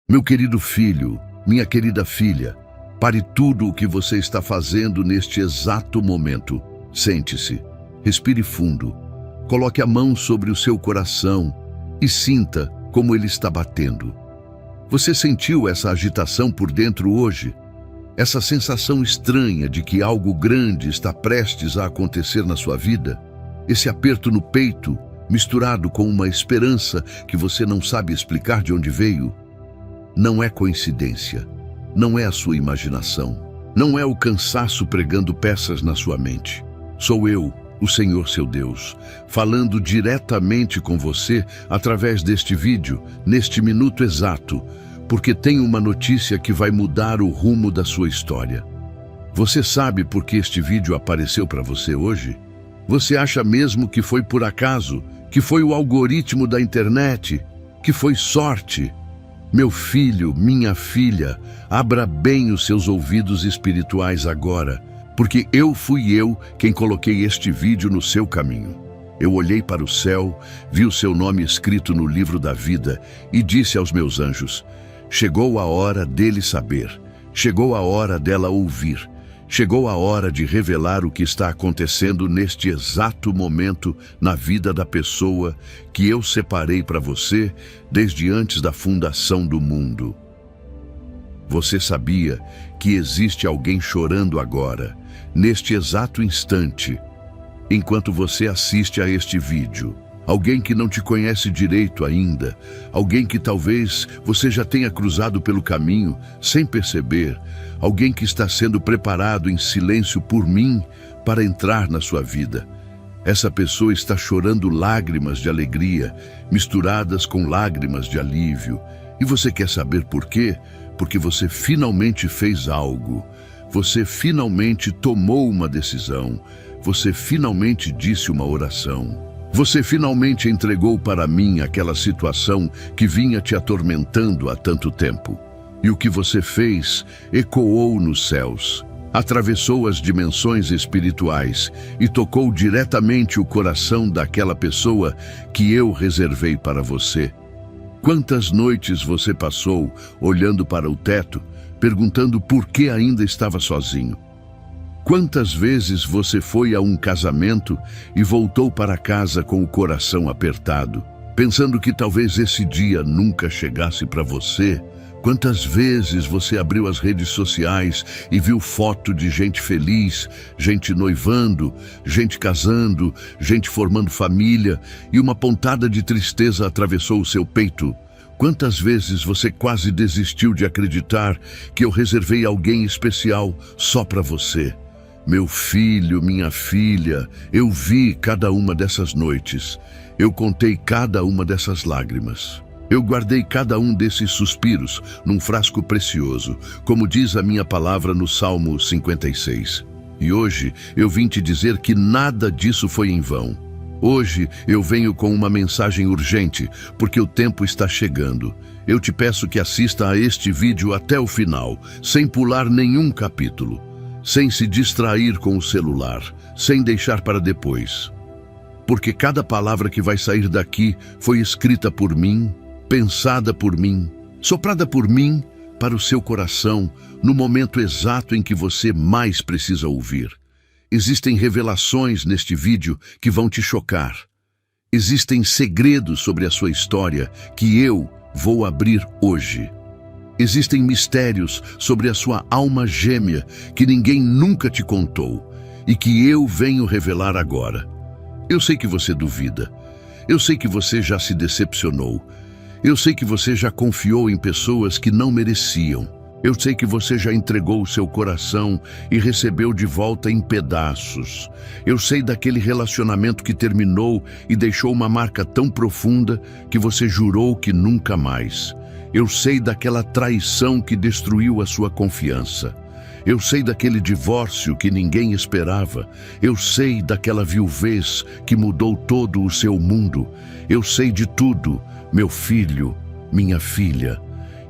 Meu querido filho, minha querida filha, pare tudo o que você está fazendo neste exato momento. Sente-se, respire fundo, coloque a mão sobre o seu coração e sinta como ele está batendo. Você sentiu essa agitação por dentro hoje? Essa sensação estranha de que algo grande está prestes a acontecer na sua vida? Esse aperto no peito, misturado com uma esperança que você não sabe explicar de onde veio? Não é coincidência, não é a sua imaginação, não é o cansaço pregando peças na sua mente. Sou eu, o Senhor seu Deus, falando diretamente com você através deste vídeo, neste minuto exato, porque tenho uma notícia que vai mudar o rumo da sua história. Você sabe por que este vídeo apareceu para você hoje? Você acha mesmo que foi por acaso, que foi o algoritmo da internet, que foi sorte? Meu filho, minha filha, abra bem os seus ouvidos espirituais agora, porque fui eu quem coloquei este vídeo no seu caminho. Eu olhei para o céu, vi o seu nome escrito no livro da vida e disse aos meus anjos: chegou a hora dele saber, chegou a hora dela ouvir, chegou a hora de revelar o que está acontecendo neste exato momento na vida da pessoa que eu separei para você desde antes da fundação do mundo. Você sabia que existe alguém chorando agora, neste exato instante, enquanto você assiste a este vídeo? Alguém que não te conhece direito ainda, alguém que talvez você já tenha cruzado pelo caminho sem perceber, alguém que está sendo preparado em silêncio por mim para entrar na sua vida. Essa pessoa está chorando lágrimas de alegria, misturadas com lágrimas de alívio. E você quer saber por quê? Porque você finalmente fez algo. Você finalmente tomou uma decisão. Você finalmente disse uma oração. Você finalmente entregou para mim aquela situação que vinha te atormentando há tanto tempo. E o que você fez ecoou nos céus, atravessou as dimensões espirituais e tocou diretamente o coração daquela pessoa que eu reservei para você. Quantas noites você passou olhando para o teto, perguntando por que ainda estava sozinho? Quantas vezes você foi a um casamento e voltou para casa com o coração apertado, pensando que talvez esse dia nunca chegasse para você? Quantas vezes você abriu as redes sociais e viu foto de gente feliz, gente noivando, gente casando, gente formando família, e uma pontada de tristeza atravessou o seu peito? Quantas vezes você quase desistiu de acreditar que eu reservei alguém especial só para você? Meu filho, minha filha, eu vi cada uma dessas noites. Eu contei cada uma dessas lágrimas. Eu guardei cada um desses suspiros num frasco precioso, como diz a minha palavra no Salmo 56. E hoje eu vim te dizer que nada disso foi em vão. Hoje eu venho com uma mensagem urgente, porque o tempo está chegando. Eu te peço que assista a este vídeo até o final, sem pular nenhum capítulo, sem se distrair com o celular, sem deixar para depois. Porque cada palavra que vai sair daqui foi escrita por mim, pensada por mim, soprada por mim para o seu coração no momento exato em que você mais precisa ouvir. Existem revelações neste vídeo que vão te chocar. Existem segredos sobre a sua história que eu vou abrir hoje. Existem mistérios sobre a sua alma gêmea que ninguém nunca te contou e que eu venho revelar agora. Eu sei que você duvida. Eu sei que você já se decepcionou. Eu sei que você já confiou em pessoas que não mereciam. Eu sei que você já entregou o seu coração e recebeu de volta em pedaços. Eu sei daquele relacionamento que terminou e deixou uma marca tão profunda que você jurou que nunca mais. Eu sei daquela traição que destruiu a sua confiança. Eu sei daquele divórcio que ninguém esperava. Eu sei daquela viuvez que mudou todo o seu mundo. Eu sei de tudo, meu filho, minha filha.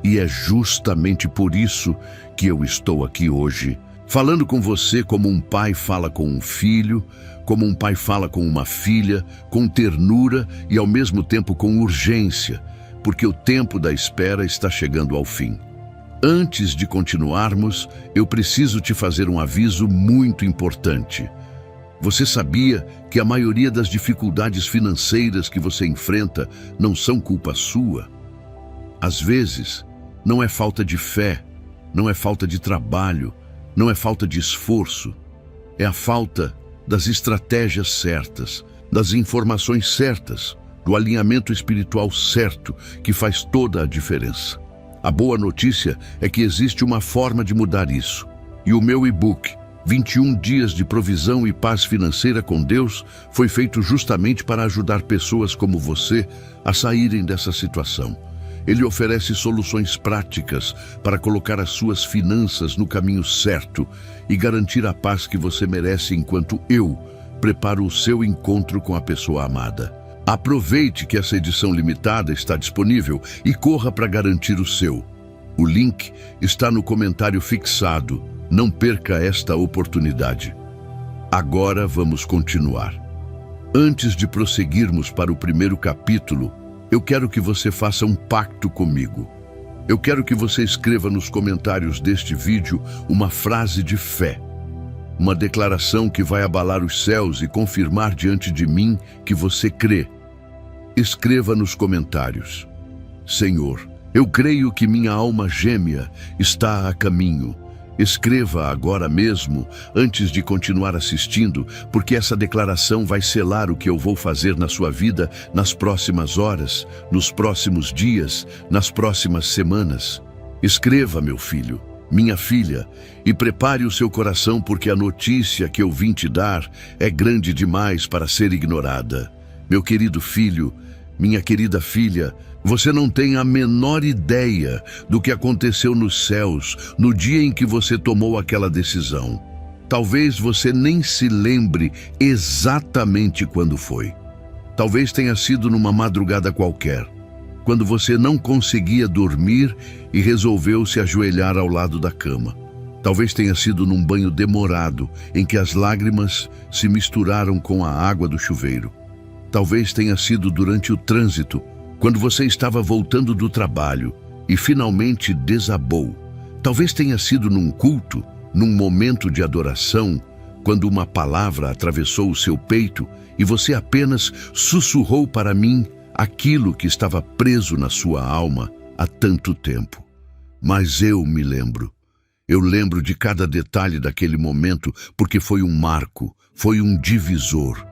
E é justamente por isso que eu estou aqui hoje, falando com você como um pai fala com um filho, como um pai fala com uma filha, com ternura e ao mesmo tempo com urgência, porque o tempo da espera está chegando ao fim. Antes de continuarmos, eu preciso te fazer um aviso muito importante. Você sabia que a maioria das dificuldades financeiras que você enfrenta não são culpa sua? Às vezes, não é falta de fé, não é falta de trabalho, não é falta de esforço. É a falta das estratégias certas, das informações certas, do alinhamento espiritual certo que faz toda a diferença. A boa notícia é que existe uma forma de mudar isso. E o meu e-book, 21 Dias de Provisão e Paz Financeira com Deus, foi feito justamente para ajudar pessoas como você a saírem dessa situação. Ele oferece soluções práticas para colocar as suas finanças no caminho certo e garantir a paz que você merece enquanto eu preparo o seu encontro com a pessoa amada. Aproveite que essa edição limitada está disponível e corra para garantir o seu. O link está no comentário fixado. Não perca esta oportunidade. Agora vamos continuar. Antes de prosseguirmos para o primeiro capítulo, eu quero que você faça um pacto comigo. Eu quero que você escreva nos comentários deste vídeo uma frase de fé. Uma declaração que vai abalar os céus e confirmar diante de mim que você crê. Escreva nos comentários: Senhor, eu creio que minha alma gêmea está a caminho. Escreva agora mesmo, antes de continuar assistindo, porque essa declaração vai selar o que eu vou fazer na sua vida nas próximas horas, nos próximos dias, nas próximas semanas. Escreva, meu filho, minha filha, e prepare o seu coração, porque a notícia que eu vim te dar é grande demais para ser ignorada. Meu querido filho, minha querida filha, você não tem a menor ideia do que aconteceu nos céus no dia em que você tomou aquela decisão. Talvez você nem se lembre exatamente quando foi. Talvez tenha sido numa madrugada qualquer, quando você não conseguia dormir e resolveu se ajoelhar ao lado da cama. Talvez tenha sido num banho demorado, em que as lágrimas se misturaram com a água do chuveiro. Talvez tenha sido durante o trânsito, quando você estava voltando do trabalho e finalmente desabou. Talvez tenha sido num culto, num momento de adoração, quando uma palavra atravessou o seu peito e você apenas sussurrou para mim aquilo que estava preso na sua alma há tanto tempo. Mas eu me lembro. Eu lembro de cada detalhe daquele momento, porque foi um marco, foi um divisor.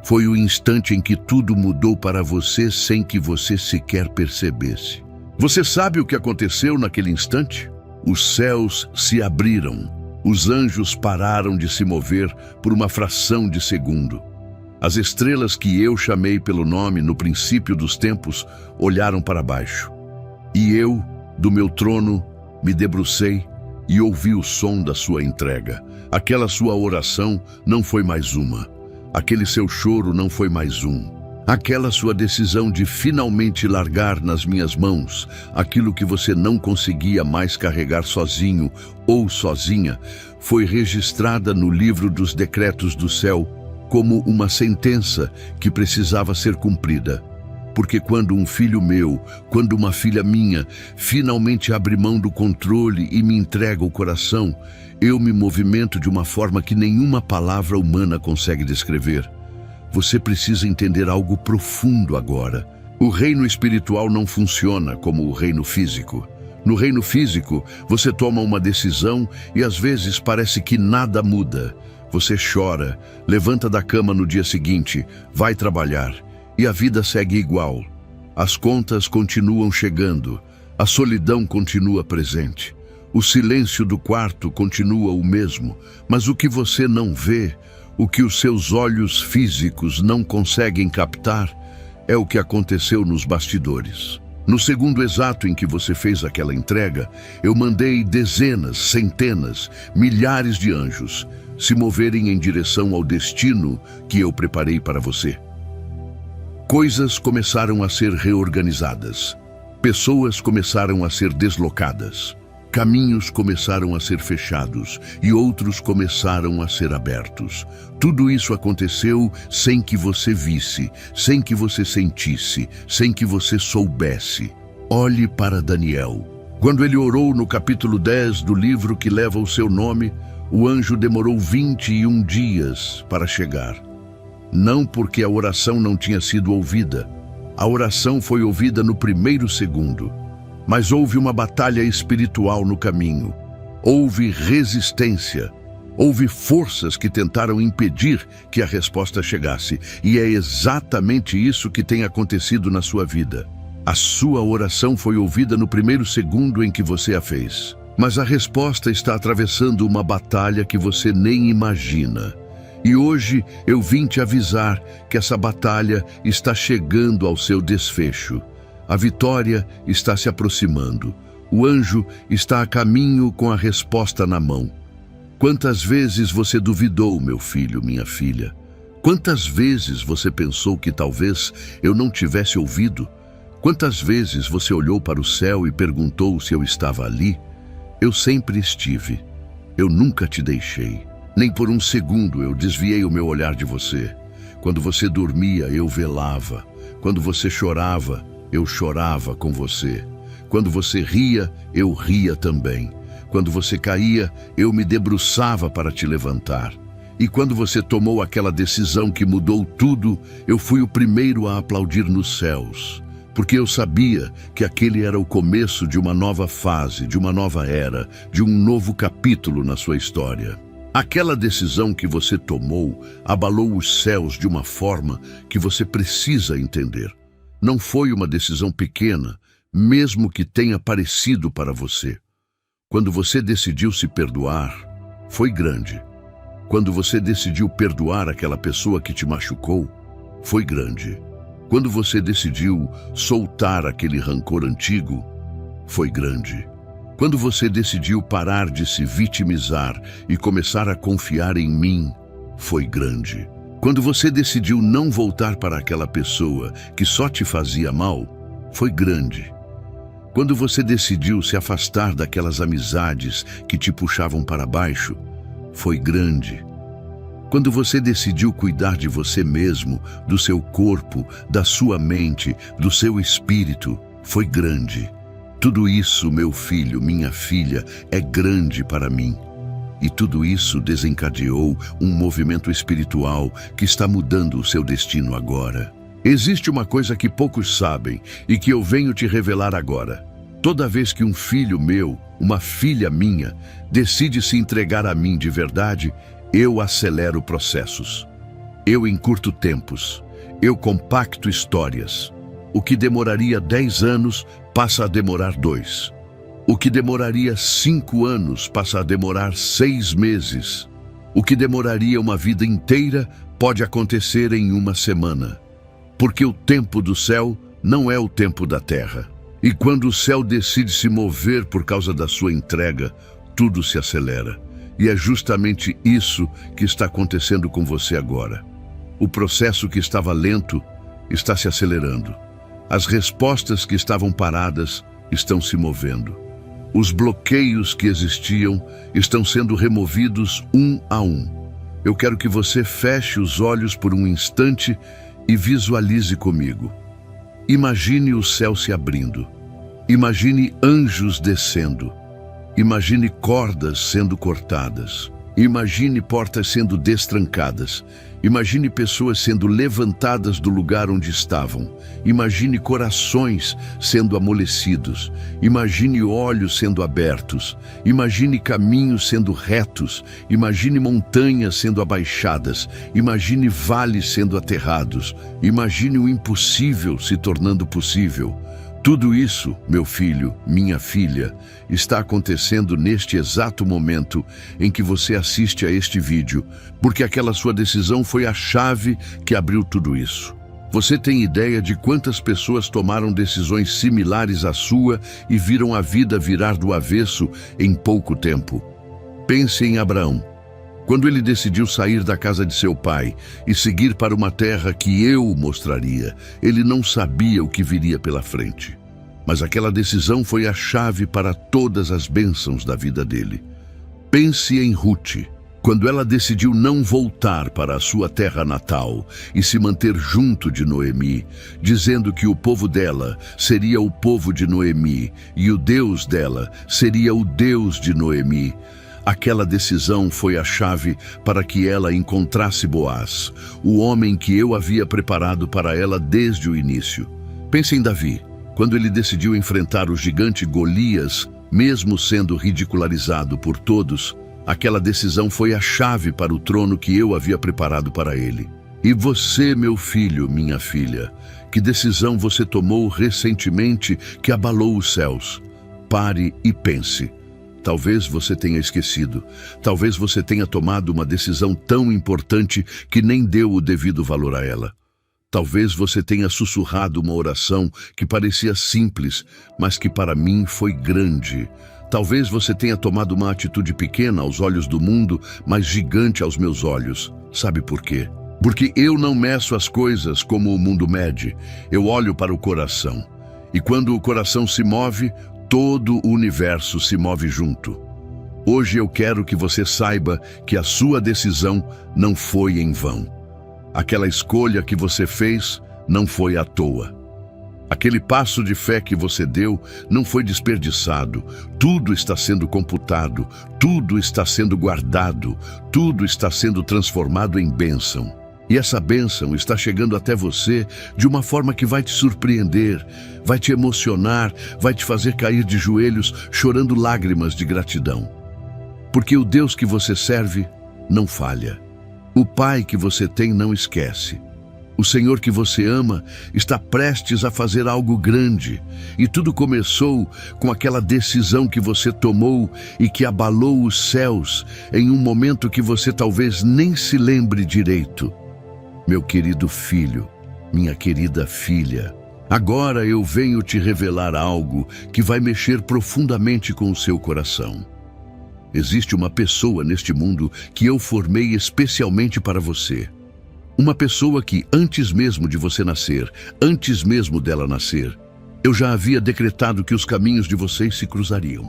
Foi o instante em que tudo mudou para você sem que você sequer percebesse. Você sabe o que aconteceu naquele instante? Os céus se abriram. Os anjos pararam de se mover por uma fração de segundo. As estrelas que eu chamei pelo nome no princípio dos tempos olharam para baixo. E eu, do meu trono, me debrucei e ouvi o som da sua entrega. Aquela sua oração não foi mais uma. Aquele seu choro não foi mais um. Aquela sua decisão de finalmente largar nas minhas mãos aquilo que você não conseguia mais carregar sozinho ou sozinha, foi registrada no livro dos decretos do céu como uma sentença que precisava ser cumprida. Porque quando um filho meu, quando uma filha minha, finalmente abre mão do controle e me entrega o coração, eu me movimento de uma forma que nenhuma palavra humana consegue descrever. Você precisa entender algo profundo agora. O reino espiritual não funciona como o reino físico. No reino físico, você toma uma decisão e às vezes parece que nada muda. Você chora, levanta da cama no dia seguinte, vai trabalhar e a vida segue igual. As contas continuam chegando, a solidão continua presente. O silêncio do quarto continua o mesmo, mas o que você não vê, o que os seus olhos físicos não conseguem captar, é o que aconteceu nos bastidores. No segundo exato em que você fez aquela entrega, eu mandei dezenas, centenas, milhares de anjos se moverem em direção ao destino que eu preparei para você. Coisas começaram a ser reorganizadas. Pessoas começaram a ser deslocadas. Caminhos começaram a ser fechados e outros começaram a ser abertos. Tudo isso aconteceu sem que você visse, sem que você sentisse, sem que você soubesse. Olhe para Daniel. Quando ele orou no capítulo 10 do livro que leva o seu nome, o anjo demorou 21 dias para chegar. Não porque a oração não tinha sido ouvida. A oração foi ouvida no primeiro segundo. Mas houve uma batalha espiritual no caminho. Houve resistência. Houve forças que tentaram impedir que a resposta chegasse. E é exatamente isso que tem acontecido na sua vida. A sua oração foi ouvida no primeiro segundo em que você a fez. Mas a resposta está atravessando uma batalha que você nem imagina. E hoje eu vim te avisar que essa batalha está chegando ao seu desfecho. A vitória está se aproximando. O anjo está a caminho com a resposta na mão. Quantas vezes você duvidou, meu filho, minha filha? Quantas vezes você pensou que talvez eu não tivesse ouvido? Quantas vezes você olhou para o céu e perguntou se eu estava ali? Eu sempre estive. Eu nunca te deixei. Nem por um segundo eu desviei o meu olhar de você. Quando você dormia, eu velava. Quando você chorava, eu chorava com você. Quando você ria, eu ria também. Quando você caía, eu me debruçava para te levantar. E quando você tomou aquela decisão que mudou tudo, eu fui o primeiro a aplaudir nos céus. Porque eu sabia que aquele era o começo de uma nova fase, de uma nova era, de um novo capítulo na sua história. Aquela decisão que você tomou abalou os céus de uma forma que você precisa entender. Não foi uma decisão pequena, mesmo que tenha parecido para você. Quando você decidiu se perdoar, foi grande. Quando você decidiu perdoar aquela pessoa que te machucou, foi grande. Quando você decidiu soltar aquele rancor antigo, foi grande. Quando você decidiu parar de se vitimizar e começar a confiar em mim, foi grande. Quando você decidiu não voltar para aquela pessoa que só te fazia mal, foi grande. Quando você decidiu se afastar daquelas amizades que te puxavam para baixo, foi grande. Quando você decidiu cuidar de você mesmo, do seu corpo, da sua mente, do seu espírito, foi grande. Tudo isso, meu filho, minha filha, é grande para mim. E tudo isso desencadeou um movimento espiritual que está mudando o seu destino agora. Existe uma coisa que poucos sabem e que eu venho te revelar agora. Toda vez que um filho meu, uma filha minha, decide se entregar a mim de verdade, eu acelero processos. Eu encurto tempos. Eu compacto histórias. O que demoraria 10 anos passa a demorar 2. O que demoraria 5 anos passa a demorar 6 meses. O que demoraria uma vida inteira pode acontecer em uma semana. Porque o tempo do céu não é o tempo da terra. E quando o céu decide se mover por causa da sua entrega, tudo se acelera. E é justamente isso que está acontecendo com você agora. O processo que estava lento está se acelerando. As respostas que estavam paradas estão se movendo. Os bloqueios que existiam estão sendo removidos um a um. Eu quero que você feche os olhos por um instante e visualize comigo. Imagine o céu se abrindo. Imagine anjos descendo. Imagine cordas sendo cortadas. Imagine portas sendo destrancadas. Imagine pessoas sendo levantadas do lugar onde estavam. Imagine corações sendo amolecidos. Imagine olhos sendo abertos. Imagine caminhos sendo retos. Imagine montanhas sendo abaixadas. Imagine vales sendo aterrados. Imagine o impossível se tornando possível. Tudo isso, meu filho, minha filha, está acontecendo neste exato momento em que você assiste a este vídeo, porque aquela sua decisão foi a chave que abriu tudo isso. Você tem ideia de quantas pessoas tomaram decisões similares à sua e viram a vida virar do avesso em pouco tempo? Pense em Abraão. Quando ele decidiu sair da casa de seu pai e seguir para uma terra que eu mostraria, ele não sabia o que viria pela frente. Mas aquela decisão foi a chave para todas as bênçãos da vida dele. Pense em Ruth, quando ela decidiu não voltar para a sua terra natal e se manter junto de Noemi, dizendo que o povo dela seria o povo de Noemi e o Deus dela seria o Deus de Noemi. Aquela decisão foi a chave para que ela encontrasse Boaz, o homem que eu havia preparado para ela desde o início. Pense em Davi, quando ele decidiu enfrentar o gigante Golias, mesmo sendo ridicularizado por todos. Aquela decisão foi a chave para o trono que eu havia preparado para ele. E você, meu filho, minha filha, que decisão você tomou recentemente que abalou os céus? Pare e pense. Talvez você tenha esquecido. Talvez você tenha tomado uma decisão tão importante que nem deu o devido valor a ela. Talvez você tenha sussurrado uma oração que parecia simples, mas que para mim foi grande. Talvez você tenha tomado uma atitude pequena aos olhos do mundo, mas gigante aos meus olhos. Sabe por quê? Porque eu não meço as coisas como o mundo mede. Eu olho para o coração. E quando o coração se move, todo o universo se move junto. Hoje eu quero que você saiba que a sua decisão não foi em vão. Aquela escolha que você fez não foi à toa. Aquele passo de fé que você deu não foi desperdiçado. Tudo está sendo computado, tudo está sendo guardado, tudo está sendo transformado em bênção. E essa bênção está chegando até você de uma forma que vai te surpreender, vai te emocionar, vai te fazer cair de joelhos, chorando lágrimas de gratidão. Porque o Deus que você serve não falha. O Pai que você tem não esquece. O Senhor que você ama está prestes a fazer algo grande. E tudo começou com aquela decisão que você tomou e que abalou os céus em um momento que você talvez nem se lembre direito. Meu querido filho, minha querida filha, agora eu venho te revelar algo que vai mexer profundamente com o seu coração. Existe uma pessoa neste mundo que eu formei especialmente para você. Uma pessoa que, antes mesmo de você nascer, antes mesmo dela nascer, eu já havia decretado que os caminhos de vocês se cruzariam.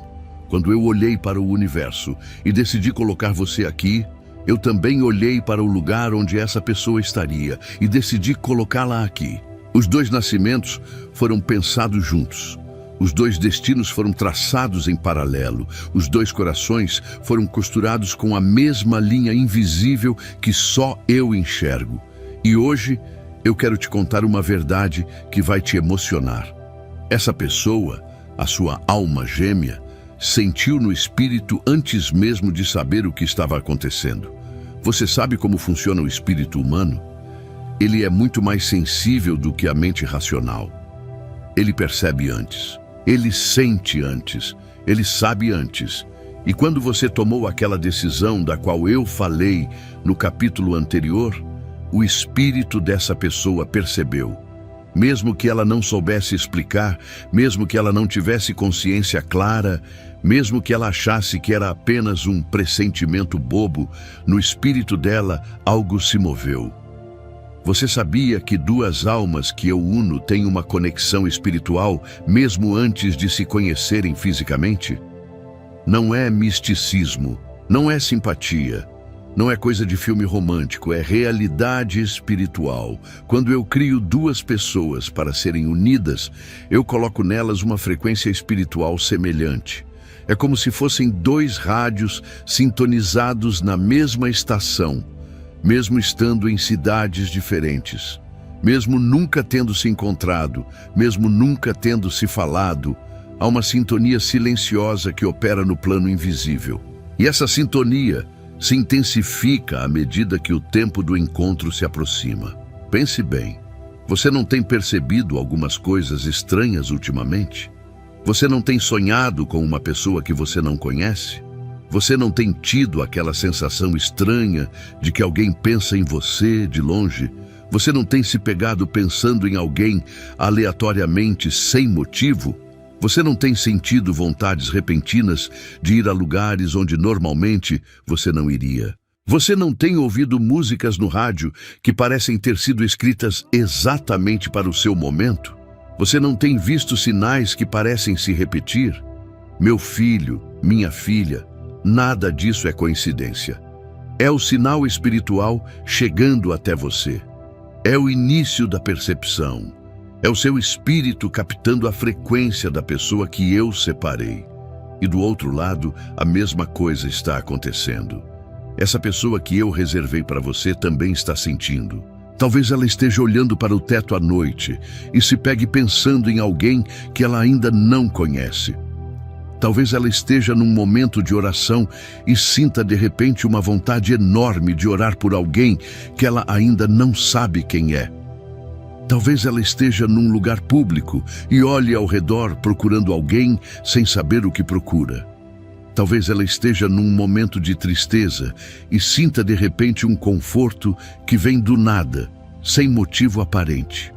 Quando eu olhei para o universo e decidi colocar você aqui, eu também olhei para o lugar onde essa pessoa estaria e decidi colocá-la aqui. Os dois nascimentos foram pensados juntos. Os dois destinos foram traçados em paralelo. Os dois corações foram costurados com a mesma linha invisível que só eu enxergo. E hoje eu quero te contar uma verdade que vai te emocionar. Essa pessoa, a sua alma gêmea, sentiu no espírito antes mesmo de saber o que estava acontecendo. Você sabe como funciona o espírito humano? Ele é muito mais sensível do que a mente racional. Ele percebe antes. Ele sente antes, ele sabe antes. E quando você tomou aquela decisão da qual eu falei no capítulo anterior, o espírito dessa pessoa percebeu. Mesmo que ela não soubesse explicar, mesmo que ela não tivesse consciência clara, mesmo que ela achasse que era apenas um pressentimento bobo, no espírito dela algo se moveu. Você sabia que duas almas que eu uno têm uma conexão espiritual mesmo antes de se conhecerem fisicamente? Não é misticismo, não é simpatia, não é coisa de filme romântico, é realidade espiritual. Quando eu crio duas pessoas para serem unidas, eu coloco nelas uma frequência espiritual semelhante. É como se fossem dois rádios sintonizados na mesma estação. Mesmo estando em cidades diferentes, mesmo nunca tendo se encontrado, mesmo nunca tendo se falado, há uma sintonia silenciosa que opera no plano invisível. E essa sintonia se intensifica à medida que o tempo do encontro se aproxima. Pense bem, você não tem percebido algumas coisas estranhas ultimamente? Você não tem sonhado com uma pessoa que você não conhece? Você não tem tido aquela sensação estranha de que alguém pensa em você de longe? Você não tem se pegado pensando em alguém aleatoriamente, sem motivo? Você não tem sentido vontades repentinas de ir a lugares onde normalmente você não iria? Você não tem ouvido músicas no rádio que parecem ter sido escritas exatamente para o seu momento? Você não tem visto sinais que parecem se repetir? Meu filho, minha filha, nada disso é coincidência. É o sinal espiritual chegando até você. É o início da percepção. É o seu espírito captando a frequência da pessoa que eu separei. E do outro lado, a mesma coisa está acontecendo. Essa pessoa que eu reservei para você também está sentindo. Talvez ela esteja olhando para o teto à noite e se pegue pensando em alguém que ela ainda não conhece. Talvez ela esteja num momento de oração e sinta de repente uma vontade enorme de orar por alguém que ela ainda não sabe quem é. Talvez ela esteja num lugar público e olhe ao redor procurando alguém sem saber o que procura. Talvez ela esteja num momento de tristeza e sinta de repente um conforto que vem do nada, sem motivo aparente.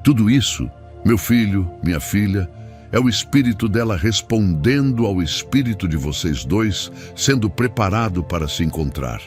Tudo isso, meu filho, minha filha, é o espírito dela respondendo ao espírito de vocês dois, sendo preparado para se encontrar.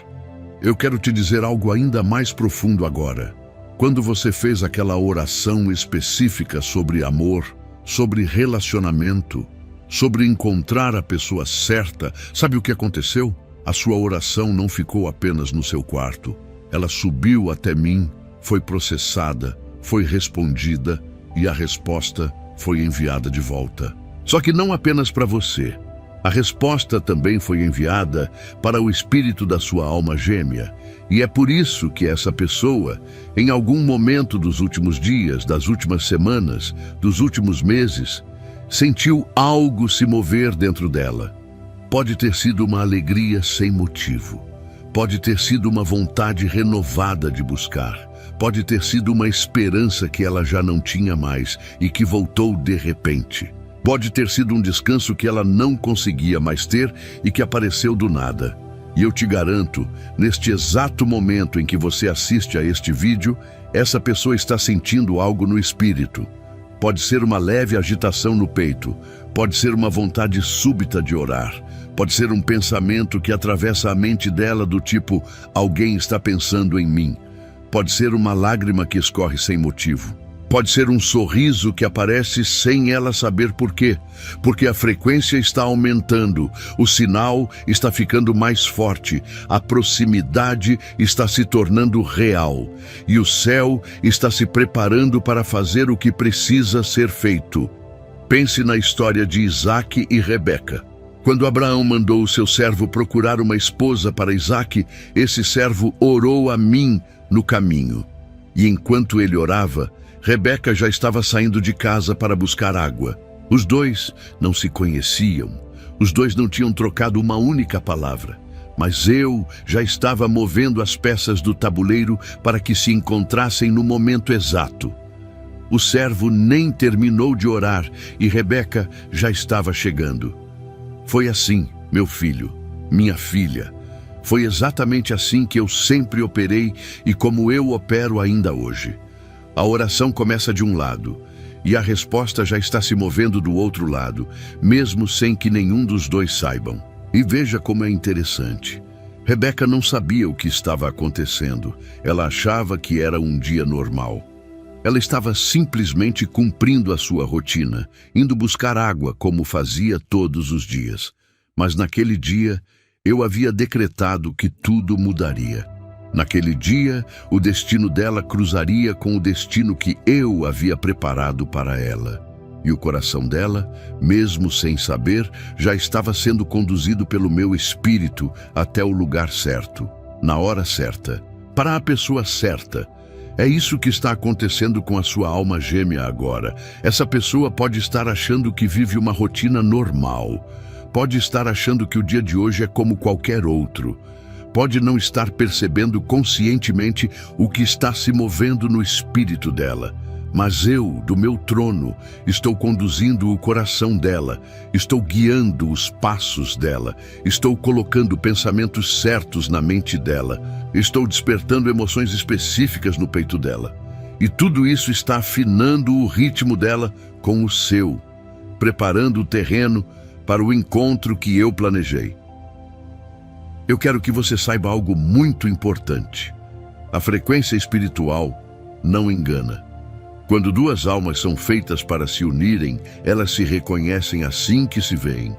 Eu quero te dizer algo ainda mais profundo agora. Quando você fez aquela oração específica sobre amor, sobre relacionamento, sobre encontrar a pessoa certa, sabe o que aconteceu? A sua oração não ficou apenas no seu quarto. Ela subiu até mim, foi processada, foi respondida e a resposta foi enviada de volta. Só que não apenas para você. A resposta também foi enviada para o espírito da sua alma gêmea. E é por isso que essa pessoa, em algum momento dos últimos dias, das últimas semanas, dos últimos meses, sentiu algo se mover dentro dela. Pode ter sido uma alegria sem motivo. Pode ter sido uma vontade renovada de buscar. Pode ter sido uma esperança que ela já não tinha mais e que voltou de repente. Pode ter sido um descanso que ela não conseguia mais ter e que apareceu do nada. E eu te garanto, neste exato momento em que você assiste a este vídeo, essa pessoa está sentindo algo no espírito. Pode ser uma leve agitação no peito, pode ser uma vontade súbita de orar, pode ser um pensamento que atravessa a mente dela do tipo, alguém está pensando em mim. Pode ser uma lágrima que escorre sem motivo. Pode ser um sorriso que aparece sem ela saber por quê. Porque a frequência está aumentando, o sinal está ficando mais forte, a proximidade está se tornando real. E o céu está se preparando para fazer o que precisa ser feito. Pense na história de Isaac e Rebeca. Quando Abraão mandou o seu servo procurar uma esposa para Isaac, esse servo orou a mim no caminho. E enquanto ele orava, Rebeca já estava saindo de casa para buscar água. Os dois não se conheciam. Os dois não tinham trocado uma única palavra. Mas eu já estava movendo as peças do tabuleiro para que se encontrassem no momento exato. O servo nem terminou de orar e Rebeca já estava chegando. Foi assim, meu filho, minha filha. Foi exatamente assim que eu sempre operei e como eu opero ainda hoje. A oração começa de um lado e a resposta já está se movendo do outro lado, mesmo sem que nenhum dos dois saibam. E veja como é interessante. Rebeca não sabia o que estava acontecendo. Ela achava que era um dia normal. Ela estava simplesmente cumprindo a sua rotina, indo buscar água como fazia todos os dias. Mas naquele dia, eu havia decretado que tudo mudaria. Naquele dia, o destino dela cruzaria com o destino que eu havia preparado para ela. E o coração dela, mesmo sem saber, já estava sendo conduzido pelo meu espírito até o lugar certo, na hora certa, para a pessoa certa. É isso que está acontecendo com a sua alma gêmea agora. Essa pessoa pode estar achando que vive uma rotina normal. Pode estar achando que o dia de hoje é como qualquer outro. Pode não estar percebendo conscientemente o que está se movendo no espírito dela. Mas eu, do meu trono, estou conduzindo o coração dela, estou guiando os passos dela, estou colocando pensamentos certos na mente dela, estou despertando emoções específicas no peito dela. E tudo isso está afinando o ritmo dela com o seu, preparando o terreno para o encontro que eu planejei. Eu quero que você saiba algo muito importante. A frequência espiritual não engana. Quando duas almas são feitas para se unirem, elas se reconhecem assim que se veem.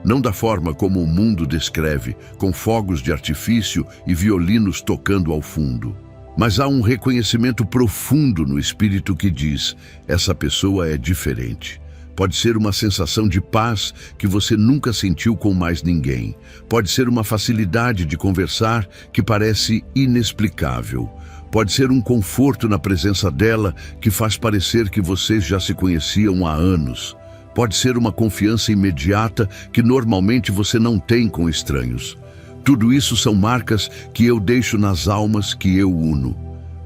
Não da forma como o mundo descreve, com fogos de artifício e violinos tocando ao fundo. Mas há um reconhecimento profundo no espírito que diz: essa pessoa é diferente. Pode ser uma sensação de paz que você nunca sentiu com mais ninguém. Pode ser uma facilidade de conversar que parece inexplicável. Pode ser um conforto na presença dela que faz parecer que vocês já se conheciam há anos. Pode ser uma confiança imediata que normalmente você não tem com estranhos. Tudo isso são marcas que eu deixo nas almas que eu uno.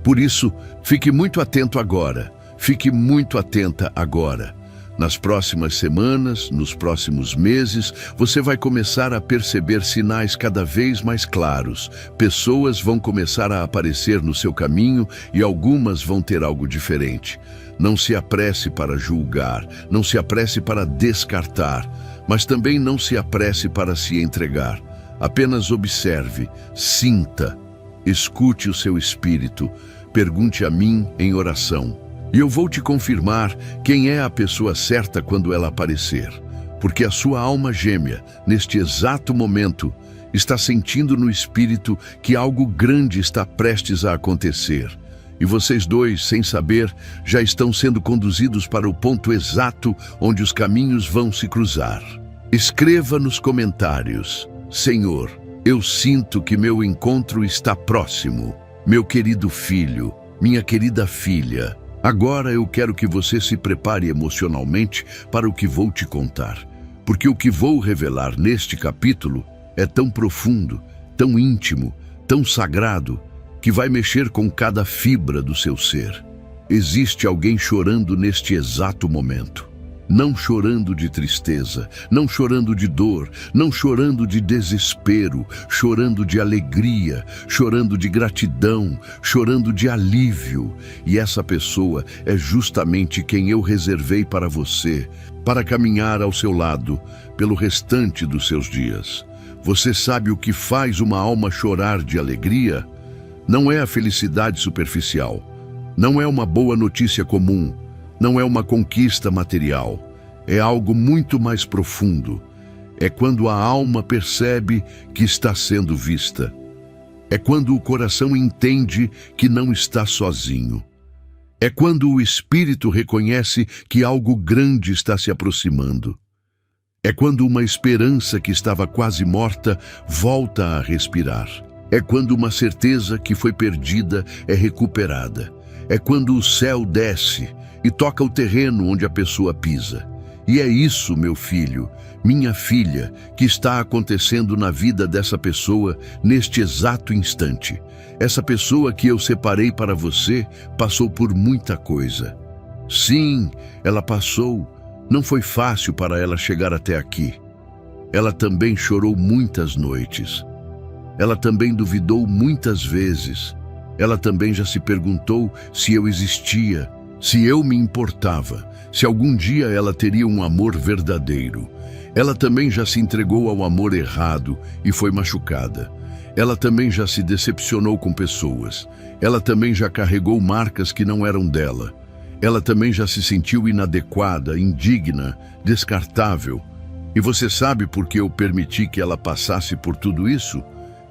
Por isso, fique muito atento agora. Fique muito atenta agora. Nas próximas semanas, nos próximos meses, você vai começar a perceber sinais cada vez mais claros. Pessoas vão começar a aparecer no seu caminho e algumas vão ter algo diferente. Não se apresse para julgar, não se apresse para descartar, mas também não se apresse para se entregar. Apenas observe, sinta, escute o seu espírito, pergunte a mim em oração. E eu vou te confirmar quem é a pessoa certa quando ela aparecer. Porque a sua alma gêmea, neste exato momento, está sentindo no espírito que algo grande está prestes a acontecer. E vocês dois, sem saber, já estão sendo conduzidos para o ponto exato onde os caminhos vão se cruzar. Escreva nos comentários: Senhor, eu sinto que meu encontro está próximo. Meu querido filho, minha querida filha, agora eu quero que você se prepare emocionalmente para o que vou te contar, porque o que vou revelar neste capítulo é tão profundo, tão íntimo, tão sagrado, que vai mexer com cada fibra do seu ser. Existe alguém chorando neste exato momento. Não chorando de tristeza, não chorando de dor, não chorando de desespero, chorando de alegria, chorando de gratidão, chorando de alívio. E essa pessoa é justamente quem eu reservei para você, para caminhar ao seu lado pelo restante dos seus dias. Você sabe o que faz uma alma chorar de alegria? Não é a felicidade superficial, não é uma boa notícia comum, não é uma conquista material, é algo muito mais profundo. É quando a alma percebe que está sendo vista. É quando o coração entende que não está sozinho. É quando o espírito reconhece que algo grande está se aproximando. É quando uma esperança que estava quase morta volta a respirar. É quando uma certeza que foi perdida é recuperada. É quando o céu desce e toca o terreno onde a pessoa pisa. E é isso, meu filho, minha filha, que está acontecendo na vida dessa pessoa neste exato instante. Essa pessoa que eu separei para você passou por muita coisa. Sim, ela passou. Não foi fácil para ela chegar até aqui. Ela também chorou muitas noites. Ela também duvidou muitas vezes. Ela também já se perguntou se eu existia, se eu me importava, se algum dia ela teria um amor verdadeiro. Ela também já se entregou ao amor errado e foi machucada. Ela também já se decepcionou com pessoas. Ela também já carregou marcas que não eram dela. Ela também já se sentiu inadequada, indigna, descartável. E você sabe por que eu permiti que ela passasse por tudo isso?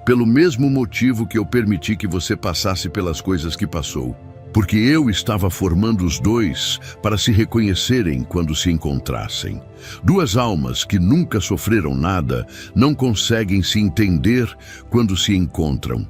Pelo mesmo motivo que eu permiti que você passasse pelas coisas que passou. Porque eu estava formando os dois para se reconhecerem quando se encontrassem. Duas almas que nunca sofreram nada não conseguem se entender quando se encontram.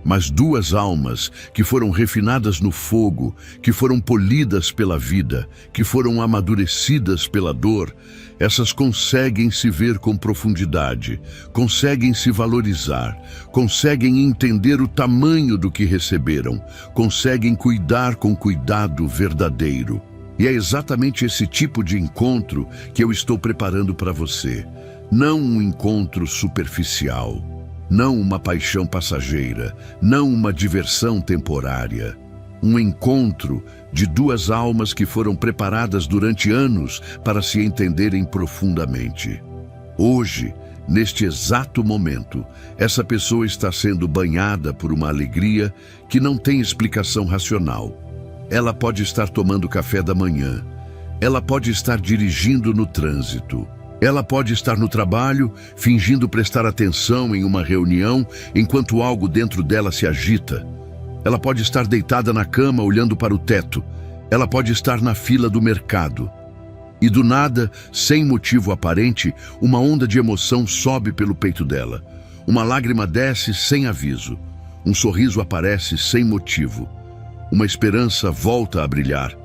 Mas duas almas que foram refinadas no fogo, que foram polidas pela vida, que foram amadurecidas pela dor, essas conseguem se ver com profundidade, conseguem se valorizar, conseguem entender o tamanho do que receberam, conseguem cuidar com cuidado verdadeiro. E é exatamente esse tipo de encontro que eu estou preparando para você. Não um encontro superficial. Não uma paixão passageira, não uma diversão temporária. Um encontro de duas almas que foram preparadas durante anos para se entenderem profundamente. Hoje, neste exato momento, essa pessoa está sendo banhada por uma alegria que não tem explicação racional. Ela pode estar tomando café da manhã. Ela pode estar dirigindo no trânsito. Ela pode estar no trabalho, fingindo prestar atenção em uma reunião, enquanto algo dentro dela se agita. Ela pode estar deitada na cama, olhando para o teto. Ela pode estar na fila do mercado. E do nada, sem motivo aparente, uma onda de emoção sobe pelo peito dela. Uma lágrima desce sem aviso. Um sorriso aparece sem motivo. Uma esperança volta a brilhar.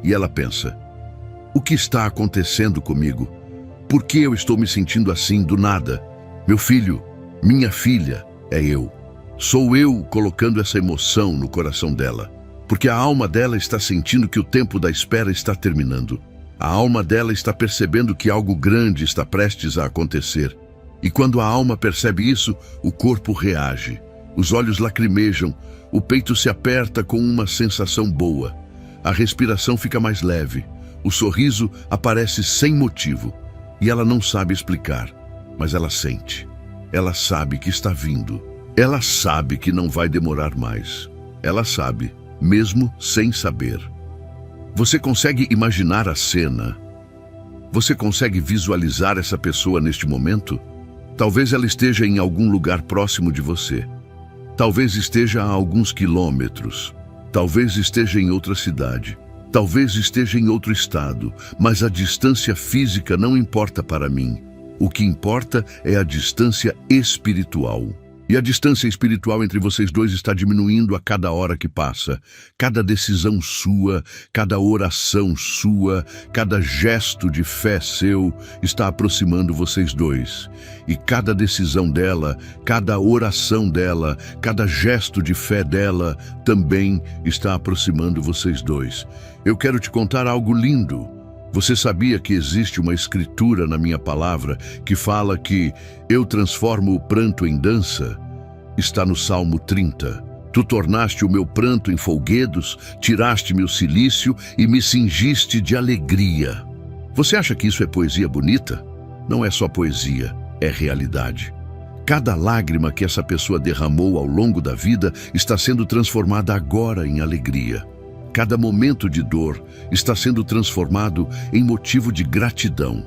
E ela pensa: o que está acontecendo comigo? Por que eu estou me sentindo assim do nada? Meu filho, minha filha, é eu. Sou eu colocando essa emoção no coração dela. Porque a alma dela está sentindo que o tempo da espera está terminando. A alma dela está percebendo que algo grande está prestes a acontecer. E quando a alma percebe isso, o corpo reage. Os olhos lacrimejam, o peito se aperta com uma sensação boa. A respiração fica mais leve. O sorriso aparece sem motivo. E ela não sabe explicar, mas ela sente. Ela sabe que está vindo. Ela sabe que não vai demorar mais. Ela sabe, mesmo sem saber. Você consegue imaginar a cena? Você consegue visualizar essa pessoa neste momento? Talvez ela esteja em algum lugar próximo de você. Talvez esteja a alguns quilômetros. Talvez esteja em outra cidade. Talvez esteja em outro estado, mas a distância física não importa para mim. O que importa é a distância espiritual. E a distância espiritual entre vocês dois está diminuindo a cada hora que passa. Cada decisão sua, cada oração sua, cada gesto de fé seu está aproximando vocês dois. E cada decisão dela, cada oração dela, cada gesto de fé dela também está aproximando vocês dois. Eu quero te contar algo lindo. Você sabia que existe uma escritura na minha palavra que fala que eu transformo o pranto em dança? Está no Salmo 30. Tu tornaste o meu pranto em folguedos, tiraste-me o cilício e me cingiste de alegria. Você acha que isso é poesia bonita? Não é só poesia, é realidade. Cada lágrima que essa pessoa derramou ao longo da vida está sendo transformada agora em alegria. Cada momento de dor está sendo transformado em motivo de gratidão.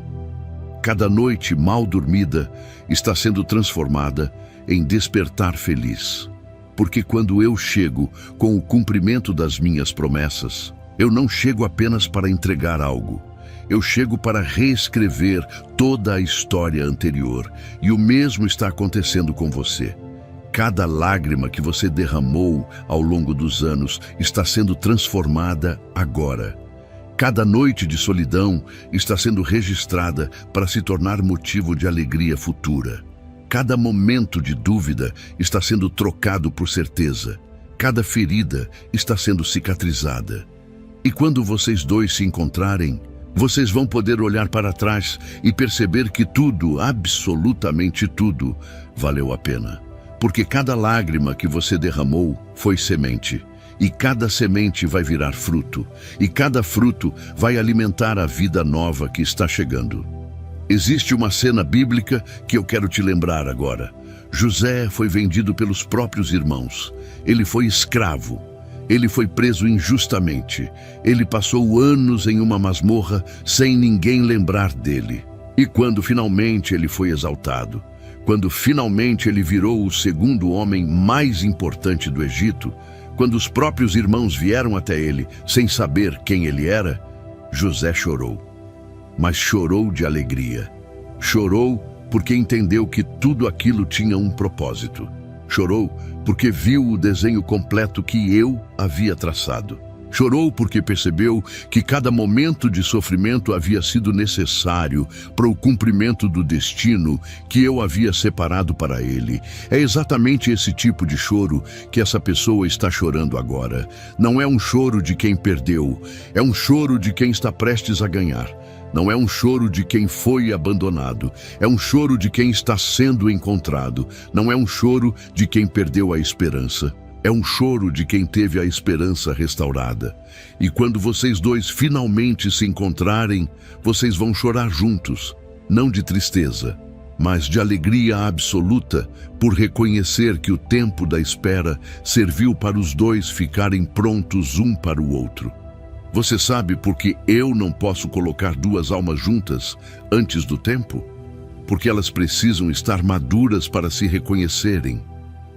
Cada noite mal dormida está sendo transformada em despertar feliz. Porque quando eu chego com o cumprimento das minhas promessas, eu não chego apenas para entregar algo. Eu chego para reescrever toda a história anterior. E o mesmo está acontecendo com você. Cada lágrima que você derramou ao longo dos anos está sendo transformada agora. Cada noite de solidão está sendo registrada para se tornar motivo de alegria futura. Cada momento de dúvida está sendo trocado por certeza. Cada ferida está sendo cicatrizada. E quando vocês dois se encontrarem, vocês vão poder olhar para trás e perceber que tudo, absolutamente tudo, valeu a pena. Porque cada lágrima que você derramou foi semente. E cada semente vai virar fruto. E cada fruto vai alimentar a vida nova que está chegando. Existe uma cena bíblica que eu quero te lembrar agora. José foi vendido pelos próprios irmãos. Ele foi escravo. Ele foi preso injustamente. Ele passou anos em uma masmorra sem ninguém lembrar dele. E quando finalmente ele foi exaltado, quando finalmente ele virou o segundo homem mais importante do Egito, quando os próprios irmãos vieram até ele sem saber quem ele era, José chorou. Mas chorou de alegria. Chorou porque entendeu que tudo aquilo tinha um propósito. Chorou porque viu o desenho completo que eu havia traçado. Chorou porque percebeu que cada momento de sofrimento havia sido necessário para o cumprimento do destino que eu havia separado para ele. É exatamente esse tipo de choro que essa pessoa está chorando agora. Não é um choro de quem perdeu, é um choro de quem está prestes a ganhar. Não é um choro de quem foi abandonado, é um choro de quem está sendo encontrado. Não é um choro de quem perdeu a esperança. É um choro de quem teve a esperança restaurada. E quando vocês dois finalmente se encontrarem, vocês vão chorar juntos, não de tristeza, mas de alegria absoluta por reconhecer que o tempo da espera serviu para os dois ficarem prontos um para o outro. Você sabe por que eu não posso colocar duas almas juntas antes do tempo? Porque elas precisam estar maduras para se reconhecerem.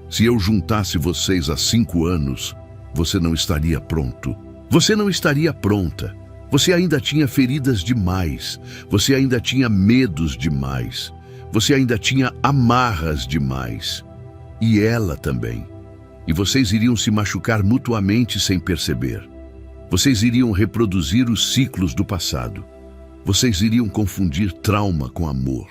Se eu juntasse vocês há 5 anos, você não estaria pronto. Você não estaria pronta. Você ainda tinha feridas demais. Você ainda tinha medos demais. Você ainda tinha amarras demais. E ela também. E vocês iriam se machucar mutuamente sem perceber. Vocês iriam reproduzir os ciclos do passado. Vocês iriam confundir trauma com amor.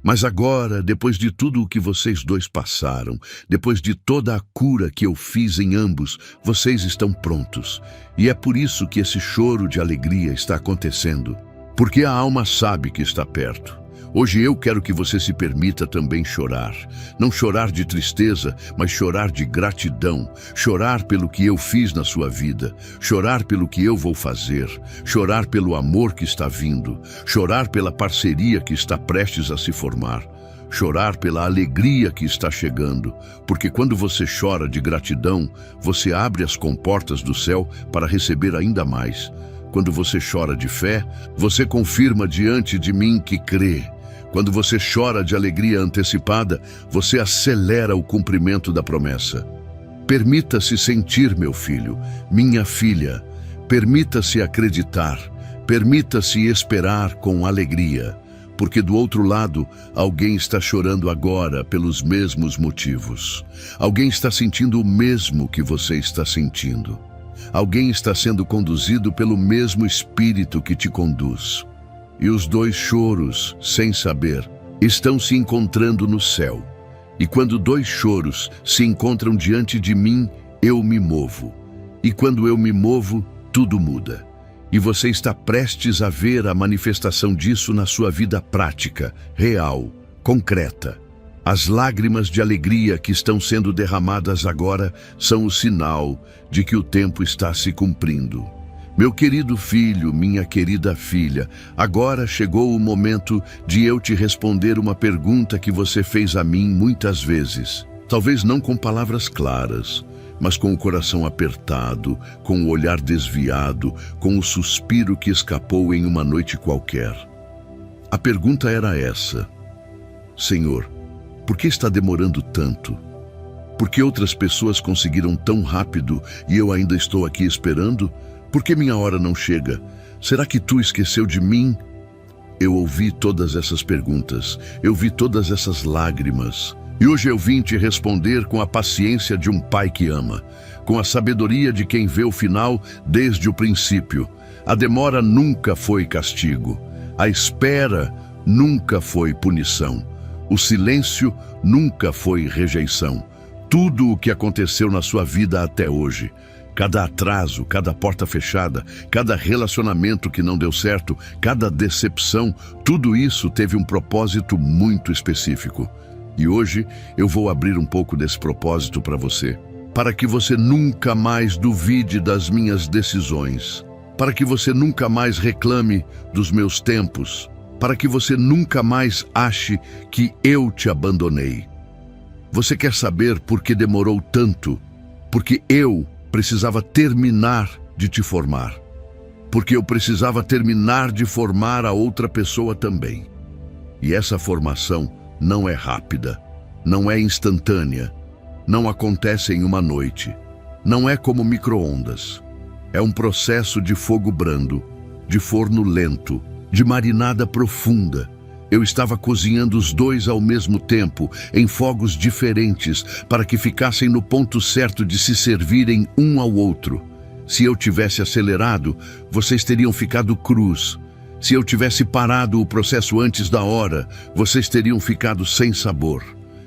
Mas agora, depois de tudo o que vocês dois passaram, depois de toda a cura que eu fiz em ambos, vocês estão prontos. E é por isso que esse choro de alegria está acontecendo. Porque a alma sabe que está perto. Hoje eu quero que você se permita também chorar. Não chorar de tristeza, mas chorar de gratidão. Chorar pelo que eu fiz na sua vida. Chorar pelo que eu vou fazer. Chorar pelo amor que está vindo. Chorar pela parceria que está prestes a se formar. Chorar pela alegria que está chegando. Porque quando você chora de gratidão, você abre as comportas do céu para receber ainda mais. Quando você chora de fé, você confirma diante de mim que crê. Quando você chora de alegria antecipada, você acelera o cumprimento da promessa. Permita-se sentir, meu filho, minha filha. Permita-se acreditar. Permita-se esperar com alegria. Porque do outro lado, alguém está chorando agora pelos mesmos motivos. Alguém está sentindo o mesmo que você está sentindo. Alguém está sendo conduzido pelo mesmo espírito que te conduz. E os dois choros, sem saber, estão se encontrando no céu. E quando dois choros se encontram diante de mim, eu me movo. E quando eu me movo, tudo muda. E você está prestes a ver a manifestação disso na sua vida prática, real, concreta. As lágrimas de alegria que estão sendo derramadas agora são o sinal de que o tempo está se cumprindo. Meu querido filho, minha querida filha, agora chegou o momento de eu te responder uma pergunta que você fez a mim muitas vezes. Talvez não com palavras claras, mas com o coração apertado, com o olhar desviado, com o suspiro que escapou em uma noite qualquer. A pergunta era essa: Senhor, por que está demorando tanto? Por que outras pessoas conseguiram tão rápido e eu ainda estou aqui esperando? Por que minha hora não chega? Será que tu esqueceu de mim? Eu ouvi todas essas perguntas, eu vi todas essas lágrimas. E hoje eu vim te responder com a paciência de um pai que ama, com a sabedoria de quem vê o final desde o princípio. A demora nunca foi castigo, a espera nunca foi punição, o silêncio nunca foi rejeição. Tudo o que aconteceu na sua vida até hoje, cada atraso, cada porta fechada, cada relacionamento que não deu certo, cada decepção, tudo isso teve um propósito muito específico. E hoje eu vou abrir um pouco desse propósito para você, para que você nunca mais duvide das minhas decisões, para que você nunca mais reclame dos meus tempos, para que você nunca mais ache que eu te abandonei. Você quer saber por que demorou tanto? Porque eu precisava terminar de te formar. Porque eu precisava terminar de formar a outra pessoa também. E essa formação não é rápida, não é instantânea, não acontece em uma noite, não é como micro-ondas. É um processo de fogo brando, de forno lento, de marinada profunda. Eu estava cozinhando os dois ao mesmo tempo, em fogos diferentes, para que ficassem no ponto certo de se servirem um ao outro. Se eu tivesse acelerado, vocês teriam ficado crus. Se eu tivesse parado o processo antes da hora, vocês teriam ficado sem sabor.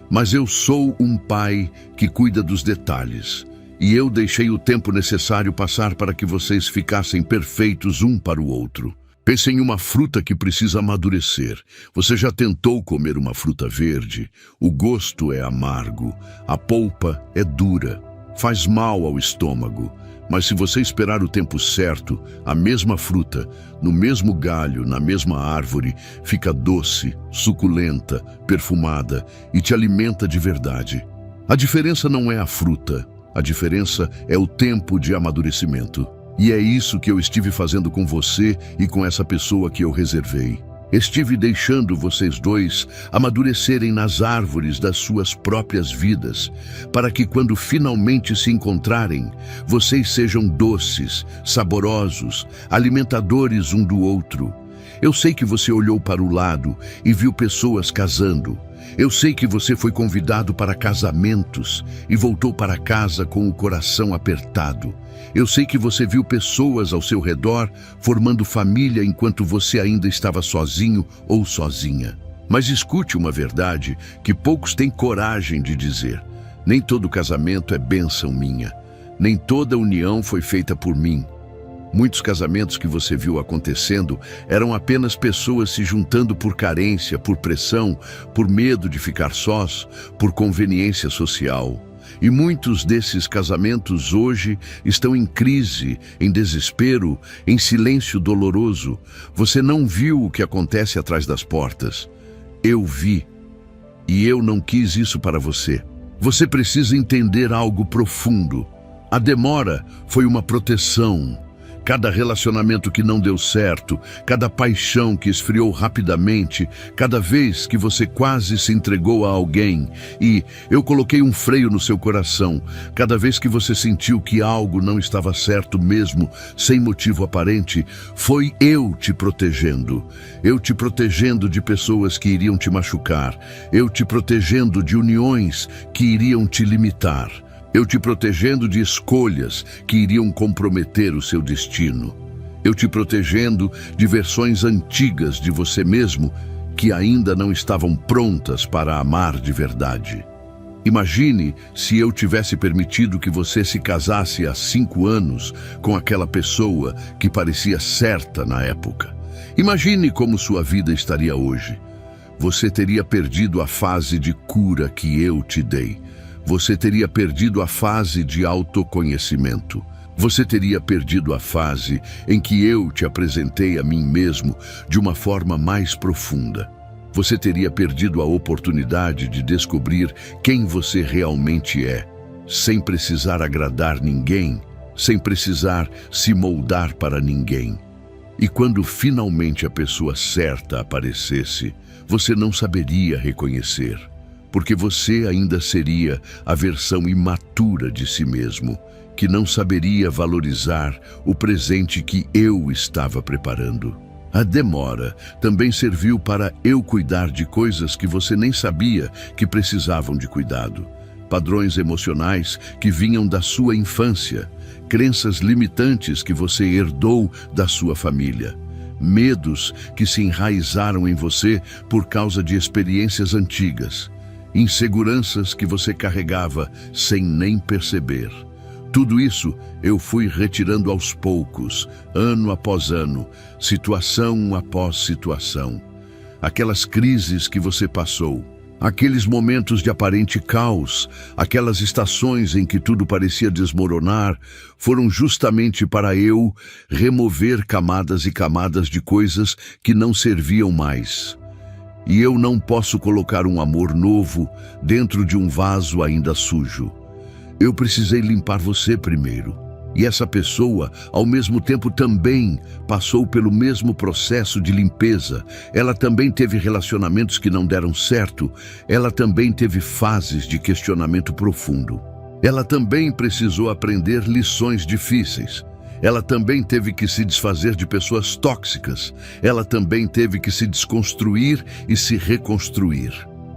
Mas eu sou um pai que cuida dos detalhes. E eu deixei o tempo necessário passar para que vocês ficassem perfeitos um para o outro. Pense em uma fruta que precisa amadurecer. Você já tentou comer uma fruta verde? O gosto é amargo, a polpa é dura, faz mal ao estômago. Mas se você esperar o tempo certo, a mesma fruta, no mesmo galho, na mesma árvore, fica doce, suculenta, perfumada e te alimenta de verdade. A diferença não é a fruta, a diferença é o tempo de amadurecimento. E é isso que eu estive fazendo com você e com essa pessoa que eu reservei. Estive deixando vocês dois amadurecerem nas árvores das suas próprias vidas, para que quando finalmente se encontrarem, vocês sejam doces, saborosos, alimentadores um do outro. Eu sei que você olhou para o lado e viu pessoas casando. Eu sei que você foi convidado para casamentos e voltou para casa com o coração apertado. Eu sei que você viu pessoas ao seu redor formando família enquanto você ainda estava sozinho ou sozinha. Mas escute uma verdade que poucos têm coragem de dizer. Nem todo casamento é bênção minha. Nem toda união foi feita por mim. Muitos casamentos que você viu acontecendo eram apenas pessoas se juntando por carência, por pressão, por medo de ficar sós, por conveniência social. E muitos desses casamentos hoje estão em crise, em desespero, em silêncio doloroso. Você não viu o que acontece atrás das portas. Eu vi. E eu não quis isso para você. Você precisa entender algo profundo. A demora foi uma proteção. Cada relacionamento que não deu certo, cada paixão que esfriou rapidamente, cada vez que você quase se entregou a alguém e eu coloquei um freio no seu coração, cada vez que você sentiu que algo não estava certo mesmo, sem motivo aparente, foi eu te protegendo. Eu te protegendo de pessoas que iriam te machucar. Eu te protegendo de uniões que iriam te limitar. Eu te protegendo de escolhas que iriam comprometer o seu destino. Eu te protegendo de versões antigas de você mesmo que ainda não estavam prontas para amar de verdade. Imagine se eu tivesse permitido que você se casasse há 5 anos com aquela pessoa que parecia certa na época. Imagine como sua vida estaria hoje. Você teria perdido a fase de cura que eu te dei. Você teria perdido a fase de autoconhecimento. Você teria perdido a fase em que eu te apresentei a mim mesmo de uma forma mais profunda. Você teria perdido a oportunidade de descobrir quem você realmente é, sem precisar agradar ninguém, sem precisar se moldar para ninguém. E quando finalmente a pessoa certa aparecesse, você não saberia reconhecer. Porque você ainda seria a versão imatura de si mesmo, que não saberia valorizar o presente que eu estava preparando. A demora também serviu para eu cuidar de coisas que você nem sabia que precisavam de cuidado. Padrões emocionais que vinham da sua infância, crenças limitantes que você herdou da sua família. Medos que se enraizaram em você por causa de experiências antigas. Inseguranças que você carregava sem nem perceber. Tudo isso eu fui retirando aos poucos, ano após ano, situação após situação. Aquelas crises que você passou, aqueles momentos de aparente caos, aquelas estações em que tudo parecia desmoronar, foram justamente para eu remover camadas e camadas de coisas que não serviam mais. E eu não posso colocar um amor novo dentro de um vaso ainda sujo. Eu precisei limpar você primeiro. E essa pessoa, ao mesmo tempo, também passou pelo mesmo processo de limpeza. Ela também teve relacionamentos que não deram certo. Ela também teve fases de questionamento profundo. Ela também precisou aprender lições difíceis. Ela também teve que se desfazer de pessoas tóxicas. Ela também teve que se desconstruir e se reconstruir.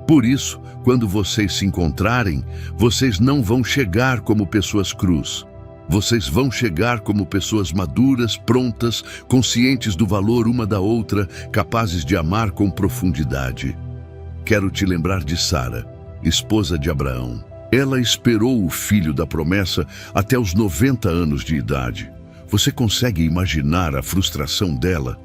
Por isso, quando vocês se encontrarem, vocês não vão chegar como pessoas crus. Vocês vão chegar como pessoas maduras, prontas, conscientes do valor uma da outra, capazes de amar com profundidade. Quero te lembrar de Sara, esposa de Abraão. Ela esperou o filho da promessa até os 90 anos de idade. Você consegue imaginar a frustração dela?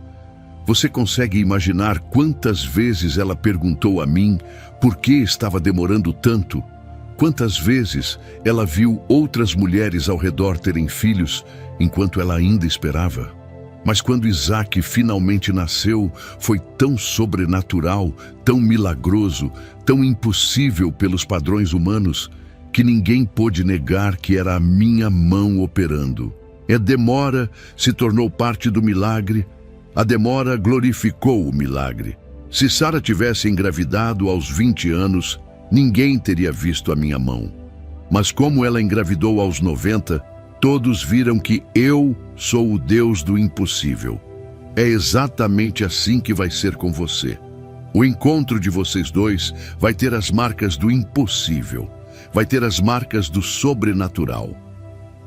Você consegue imaginar quantas vezes ela perguntou a mim por que estava demorando tanto? Quantas vezes ela viu outras mulheres ao redor terem filhos enquanto ela ainda esperava? Mas quando Isaque finalmente nasceu, foi tão sobrenatural, tão milagroso, tão impossível pelos padrões humanos, que ninguém pôde negar que era a minha mão operando. A demora se tornou parte do milagre, a demora glorificou o milagre. Se Sara tivesse engravidado aos 20 anos, ninguém teria visto a minha mão. Mas como ela engravidou aos 90, todos viram que eu sou o Deus do impossível. É exatamente assim que vai ser com você. O encontro de vocês dois vai ter as marcas do impossível, vai ter as marcas do sobrenatural.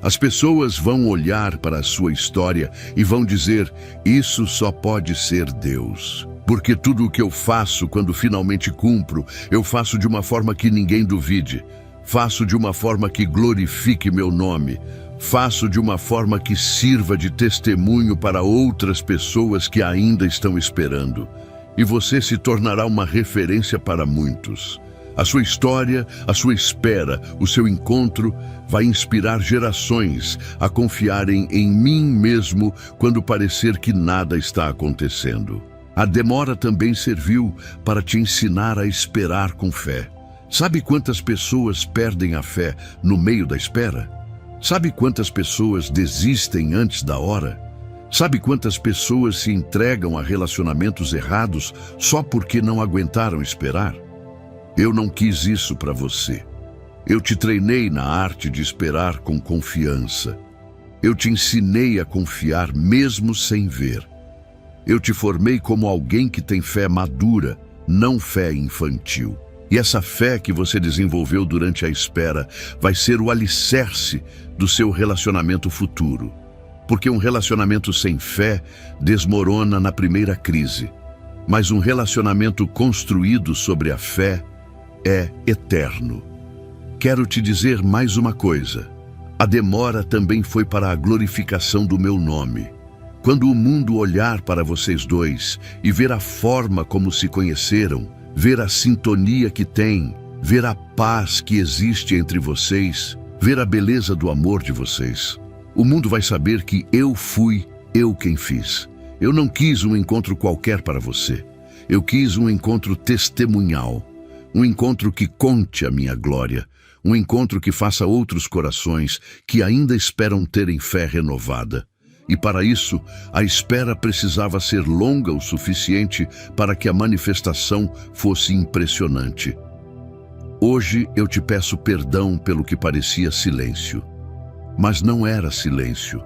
As pessoas vão olhar para a sua história e vão dizer: isso só pode ser Deus. Porque tudo o que eu faço quando finalmente cumpro, eu faço de uma forma que ninguém duvide. Faço de uma forma que glorifique meu nome. Faço de uma forma que sirva de testemunho para outras pessoas que ainda estão esperando. E você se tornará uma referência para muitos. A sua história, a sua espera, o seu encontro vai inspirar gerações a confiarem em mim mesmo quando parecer que nada está acontecendo. A demora também serviu para te ensinar a esperar com fé. Sabe quantas pessoas perdem a fé no meio da espera? Sabe quantas pessoas desistem antes da hora? Sabe quantas pessoas se entregam a relacionamentos errados só porque não aguentaram esperar? Eu não quis isso para você. Eu te treinei na arte de esperar com confiança. Eu te ensinei a confiar mesmo sem ver. Eu te formei como alguém que tem fé madura, não fé infantil. E essa fé que você desenvolveu durante a espera vai ser o alicerce do seu relacionamento futuro. Porque um relacionamento sem fé desmorona na primeira crise. Mas um relacionamento construído sobre a fé é eterno. Quero te dizer mais uma coisa. A demora também foi para a glorificação do meu nome. Quando o mundo olhar para vocês dois e ver a forma como se conheceram, ver a sintonia que tem, ver a paz que existe entre vocês, ver a beleza do amor de vocês, o mundo vai saber que fui eu quem fiz. Eu não quis um encontro qualquer para você. Eu quis um encontro testemunhal. Um encontro que conte a minha glória, um encontro que faça outros corações que ainda esperam terem fé renovada. E para isso, a espera precisava ser longa o suficiente para que a manifestação fosse impressionante. Hoje eu te peço perdão pelo que parecia silêncio. Mas não era silêncio,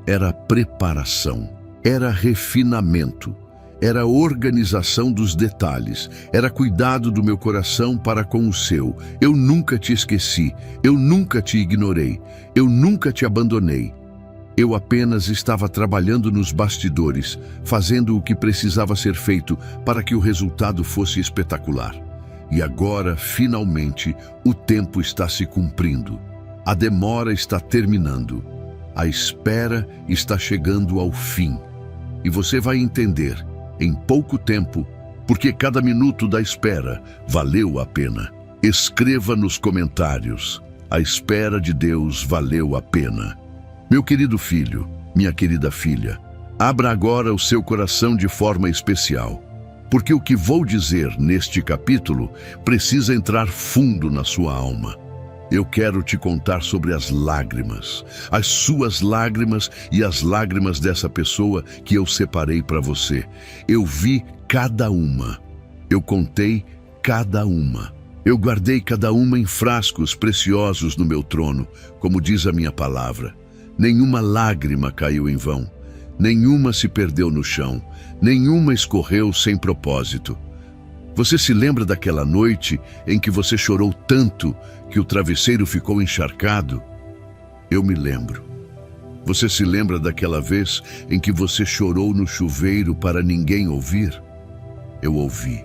era preparação, era refinamento. Era organização dos detalhes, era cuidado do meu coração para com o seu. Eu nunca te esqueci, eu nunca te ignorei, eu nunca te abandonei. Eu apenas estava trabalhando nos bastidores, fazendo o que precisava ser feito para que o resultado fosse espetacular. E agora, finalmente, o tempo está se cumprindo. A demora está terminando. A espera está chegando ao fim. E você vai entender em pouco tempo, porque cada minuto da espera valeu a pena. Escreva nos comentários: a espera de Deus valeu a pena. Meu querido filho, minha querida filha, abra agora o seu coração de forma especial, porque o que vou dizer neste capítulo precisa entrar fundo na sua alma. Eu quero te contar sobre as lágrimas, as suas lágrimas e as lágrimas dessa pessoa que eu separei para você. Eu vi cada uma, eu contei cada uma. Eu guardei cada uma em frascos preciosos no meu trono, como diz a minha palavra. Nenhuma lágrima caiu em vão, nenhuma se perdeu no chão, nenhuma escorreu sem propósito. Você se lembra daquela noite em que você chorou tanto que o travesseiro ficou encharcado? Eu me lembro. Você se lembra daquela vez em que você chorou no chuveiro para ninguém ouvir? Eu ouvi.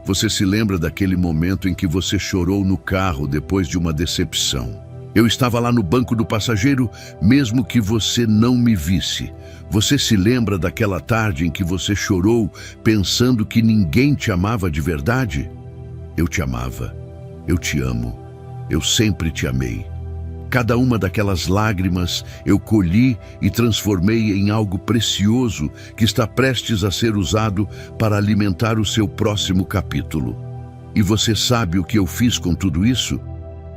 Você se lembra daquele momento em que você chorou no carro depois de uma decepção? Eu estava lá no banco do passageiro, mesmo que você não me visse. Você se lembra daquela tarde em que você chorou, pensando que ninguém te amava de verdade? Eu te amava, eu te amo, Eu sempre te amei. Cada uma daquelas lágrimas eu colhi e transformei em algo precioso que está prestes a ser usado para alimentar o seu próximo capítulo. E você sabe o que eu fiz com tudo isso?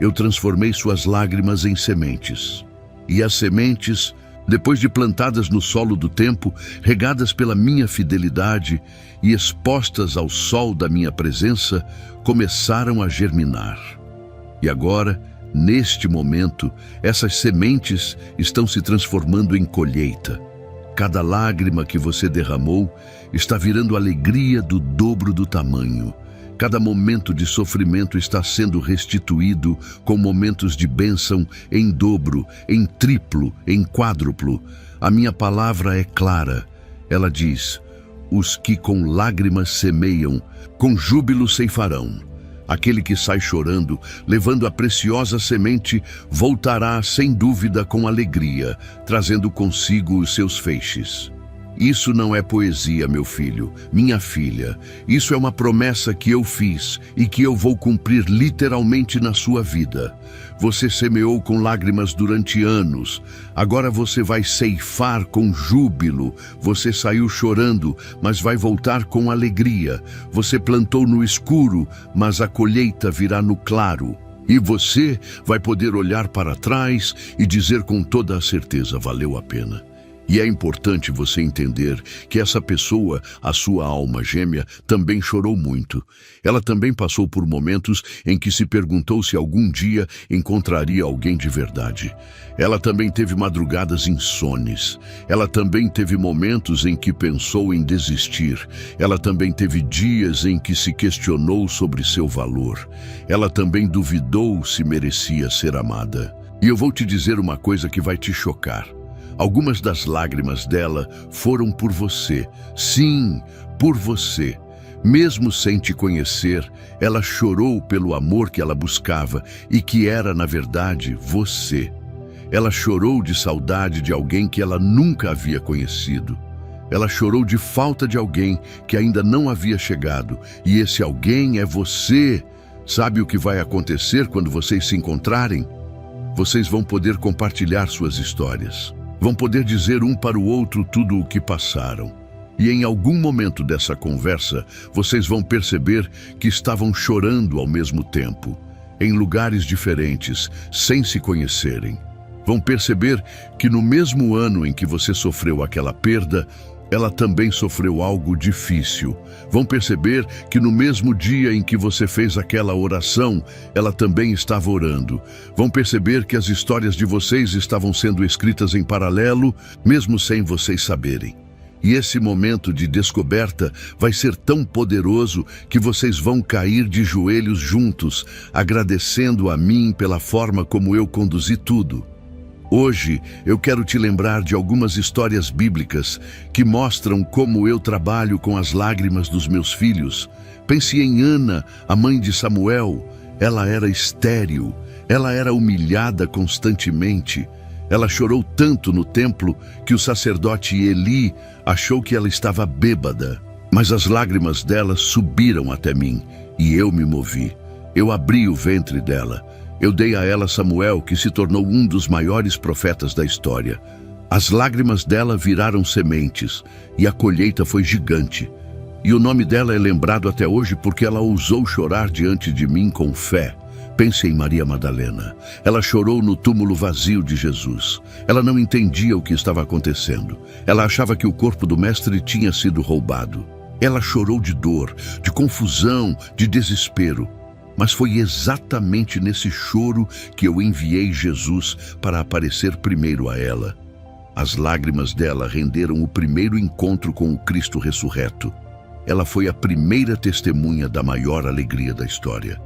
Eu transformei suas lágrimas em sementes. E as sementes, depois de plantadas no solo do tempo, regadas pela minha fidelidade e expostas ao sol da minha presença, começaram a germinar. E agora, neste momento, essas sementes estão se transformando em colheita. Cada lágrima que você derramou está virando alegria do dobro do tamanho. Cada momento de sofrimento está sendo restituído com momentos de bênção em dobro, em triplo, em quádruplo. A minha palavra é clara. Ela diz: os que com lágrimas semeiam, com júbilo ceifarão. Aquele que sai chorando, levando a preciosa semente, voltará sem dúvida com alegria, trazendo consigo os seus feixes. Isso não é poesia, meu filho, minha filha. Isso é uma promessa que eu fiz e que eu vou cumprir literalmente na sua vida. Você semeou com lágrimas durante anos. Agora você vai ceifar com júbilo. Você saiu chorando, mas vai voltar com alegria. Você plantou no escuro, mas a colheita virá no claro. E você vai poder olhar para trás e dizer com toda a certeza: valeu a pena. E é importante você entender que essa pessoa, a sua alma gêmea, também chorou muito. Ela também passou por momentos em que se perguntou se algum dia encontraria alguém de verdade. Ela também teve madrugadas insones. Ela também teve momentos em que pensou em desistir. Ela também teve dias em que se questionou sobre seu valor. Ela também duvidou se merecia ser amada. E eu vou te dizer uma coisa que vai te chocar. Algumas das lágrimas dela foram por você. Sim, por você. Mesmo sem te conhecer, ela chorou pelo amor que ela buscava e que era, na verdade, você. Ela chorou de saudade de alguém que ela nunca havia conhecido. Ela chorou de falta de alguém que ainda não havia chegado. E esse alguém é você. Sabe o que vai acontecer quando vocês se encontrarem? Vocês vão poder compartilhar suas histórias. Vão poder dizer um para o outro tudo o que passaram. E em algum momento dessa conversa, vocês vão perceber que estavam chorando ao mesmo tempo, em lugares diferentes, sem se conhecerem. Vão perceber que no mesmo ano em que você sofreu aquela perda, ela também sofreu algo difícil. Vão perceber que no mesmo dia em que você fez aquela oração, ela também estava orando. Vão perceber que as histórias de vocês estavam sendo escritas em paralelo, mesmo sem vocês saberem. E esse momento de descoberta vai ser tão poderoso que vocês vão cair de joelhos juntos, agradecendo a mim pela forma como eu conduzi tudo. Hoje, eu quero te lembrar de algumas histórias bíblicas que mostram como eu trabalho com as lágrimas dos meus filhos. Pense em Ana, a mãe de Samuel. Ela era estéril, ela era humilhada constantemente. Ela chorou tanto no templo que o sacerdote Eli achou que ela estava bêbada. Mas as lágrimas dela subiram até mim e eu me movi. Eu abri o ventre dela. Eu dei a ela Samuel, que se tornou um dos maiores profetas da história. As lágrimas dela viraram sementes e a colheita foi gigante. E o nome dela é lembrado até hoje porque ela ousou chorar diante de mim com fé. Pense em Maria Madalena. Ela chorou no túmulo vazio de Jesus. Ela não entendia o que estava acontecendo. Ela achava que o corpo do mestre tinha sido roubado. Ela chorou de dor, de confusão, de desespero. Mas foi exatamente nesse choro que eu enviei Jesus para aparecer primeiro a ela. As lágrimas dela renderam o primeiro encontro com o Cristo ressurreto. Ela foi a primeira testemunha da maior alegria da história.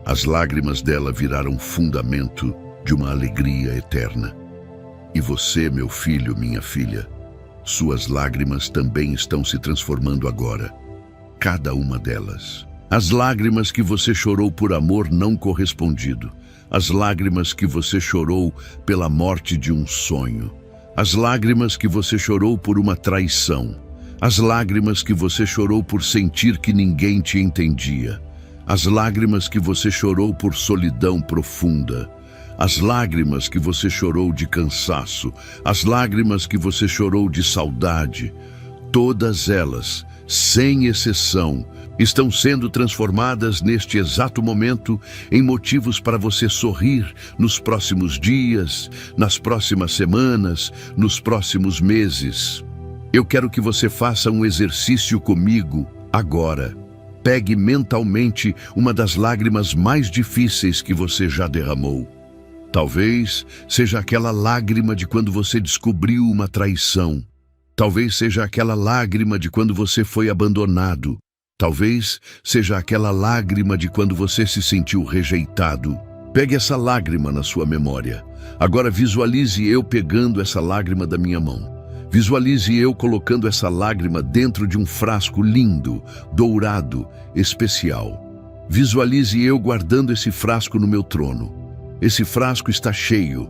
As lágrimas dela viraram fundamento de uma alegria eterna. E você, meu filho, minha filha, suas lágrimas também estão se transformando agora. Cada uma delas. As lágrimas que você chorou por amor não correspondido. As lágrimas que você chorou pela morte de um sonho. As lágrimas que você chorou por uma traição. As lágrimas que você chorou por sentir que ninguém te entendia. as lágrimas que você chorou por solidão profunda, as lágrimas que você chorou de cansaço, as lágrimas que você chorou de saudade, todas elas, sem exceção, estão sendo transformadas neste exato momento em motivos para você sorrir nos próximos dias, nas próximas semanas, nos próximos meses. Eu quero que você faça um exercício comigo agora. Pegue mentalmente uma das lágrimas mais difíceis que você já derramou. Talvez seja aquela lágrima de quando você descobriu uma traição. Talvez seja aquela lágrima de quando você foi abandonado. Talvez seja aquela lágrima de quando você se sentiu rejeitado. Pegue essa lágrima na sua memória. Agora visualize eu pegando essa lágrima da minha mão. Visualize eu colocando essa lágrima dentro de um frasco lindo, dourado, especial. Visualize eu guardando esse frasco no meu trono. Esse frasco está cheio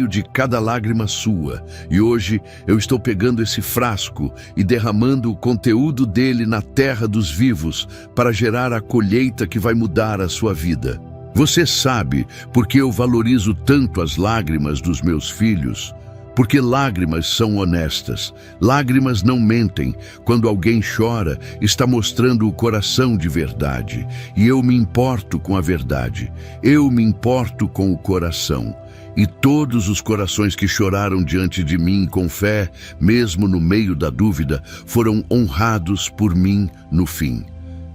de cada lágrima sua. E hoje eu estou pegando esse frasco e derramando o conteúdo dele na terra dos vivos para gerar a colheita que vai mudar a sua vida. Você sabe porque eu valorizo tanto as lágrimas dos meus filhos? Porque lágrimas são honestas, lágrimas não mentem. Quando alguém chora, está mostrando o coração de verdade. E eu me importo com a verdade, eu me importo com o coração. E todos os corações que choraram diante de mim com fé, mesmo no meio da dúvida, foram honrados por mim no fim.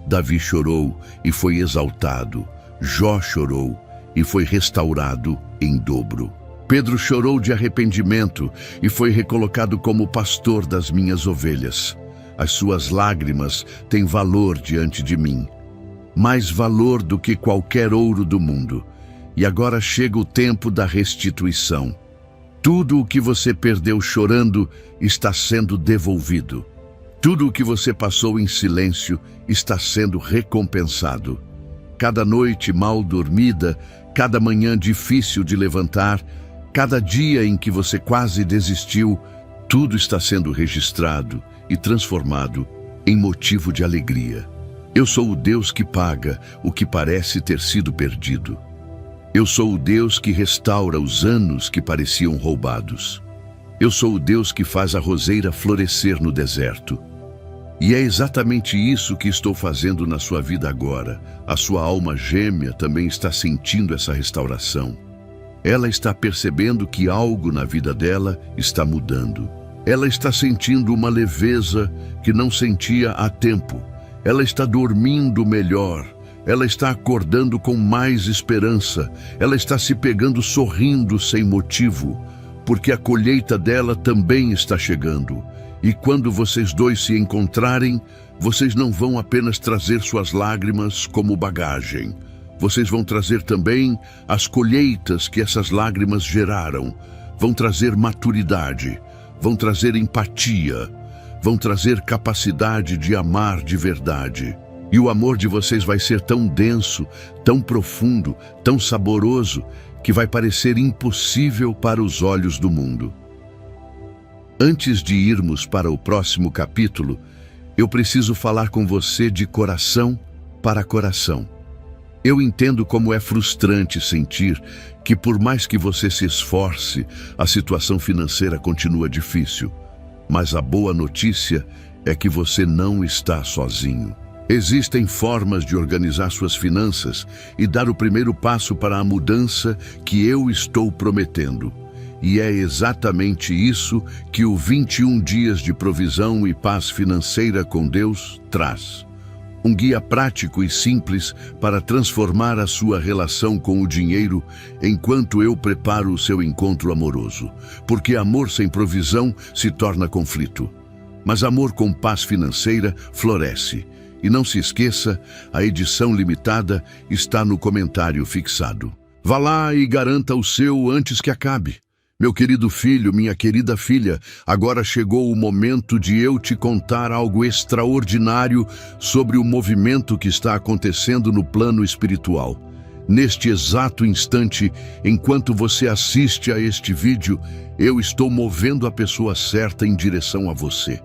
Davi chorou e foi exaltado. Jó chorou e foi restaurado em dobro. Pedro chorou de arrependimento e foi recolocado como pastor das minhas ovelhas. As suas lágrimas têm valor diante de mim, mais valor do que qualquer ouro do mundo. E agora chega o tempo da restituição. Tudo o que você perdeu chorando está sendo devolvido. Tudo o que você passou em silêncio está sendo recompensado. Cada noite mal dormida, cada manhã difícil de levantar, cada dia em que você quase desistiu, tudo está sendo registrado e transformado em motivo de alegria. Eu sou o Deus que paga o que parece ter sido perdido. Eu sou o Deus que restaura os anos que pareciam roubados. Eu sou o Deus que faz a roseira florescer no deserto. E é exatamente isso que estou fazendo na sua vida agora. A sua alma gêmea também está sentindo essa restauração. Ela está percebendo que algo na vida dela está mudando. Ela está sentindo uma leveza que não sentia há tempo. Ela está dormindo melhor. Ela está acordando com mais esperança. Ela está se pegando sorrindo sem motivo, porque a colheita dela também está chegando. E quando vocês dois se encontrarem, vocês não vão apenas trazer suas lágrimas como bagagem. Vocês vão trazer também as colheitas que essas lágrimas geraram. Vão trazer maturidade, vão trazer empatia, vão trazer capacidade de amar de verdade. E o amor de vocês vai ser tão denso, tão profundo, tão saboroso, que vai parecer impossível para os olhos do mundo. Antes de irmos para o próximo capítulo, eu preciso falar com você de coração para coração. Eu entendo como é frustrante sentir que, por mais que você se esforce, a situação financeira continua difícil. Mas a boa notícia é que você não está sozinho. Existem formas de organizar suas finanças e dar o primeiro passo para a mudança que eu estou prometendo. E é exatamente isso que o 21 Dias de Provisão e Paz Financeira com Deus traz. Um guia prático e simples para transformar a sua relação com o dinheiro enquanto eu preparo o seu encontro amoroso. Porque amor sem provisão se torna conflito. Mas amor com paz financeira floresce. E não se esqueça, a edição limitada está no comentário fixado. Vá lá e garanta o seu antes que acabe. Meu querido filho, minha querida filha, agora chegou o momento de eu te contar algo extraordinário sobre o movimento que está acontecendo no plano espiritual. Neste exato instante, enquanto você assiste a este vídeo, eu estou movendo a pessoa certa em direção a você.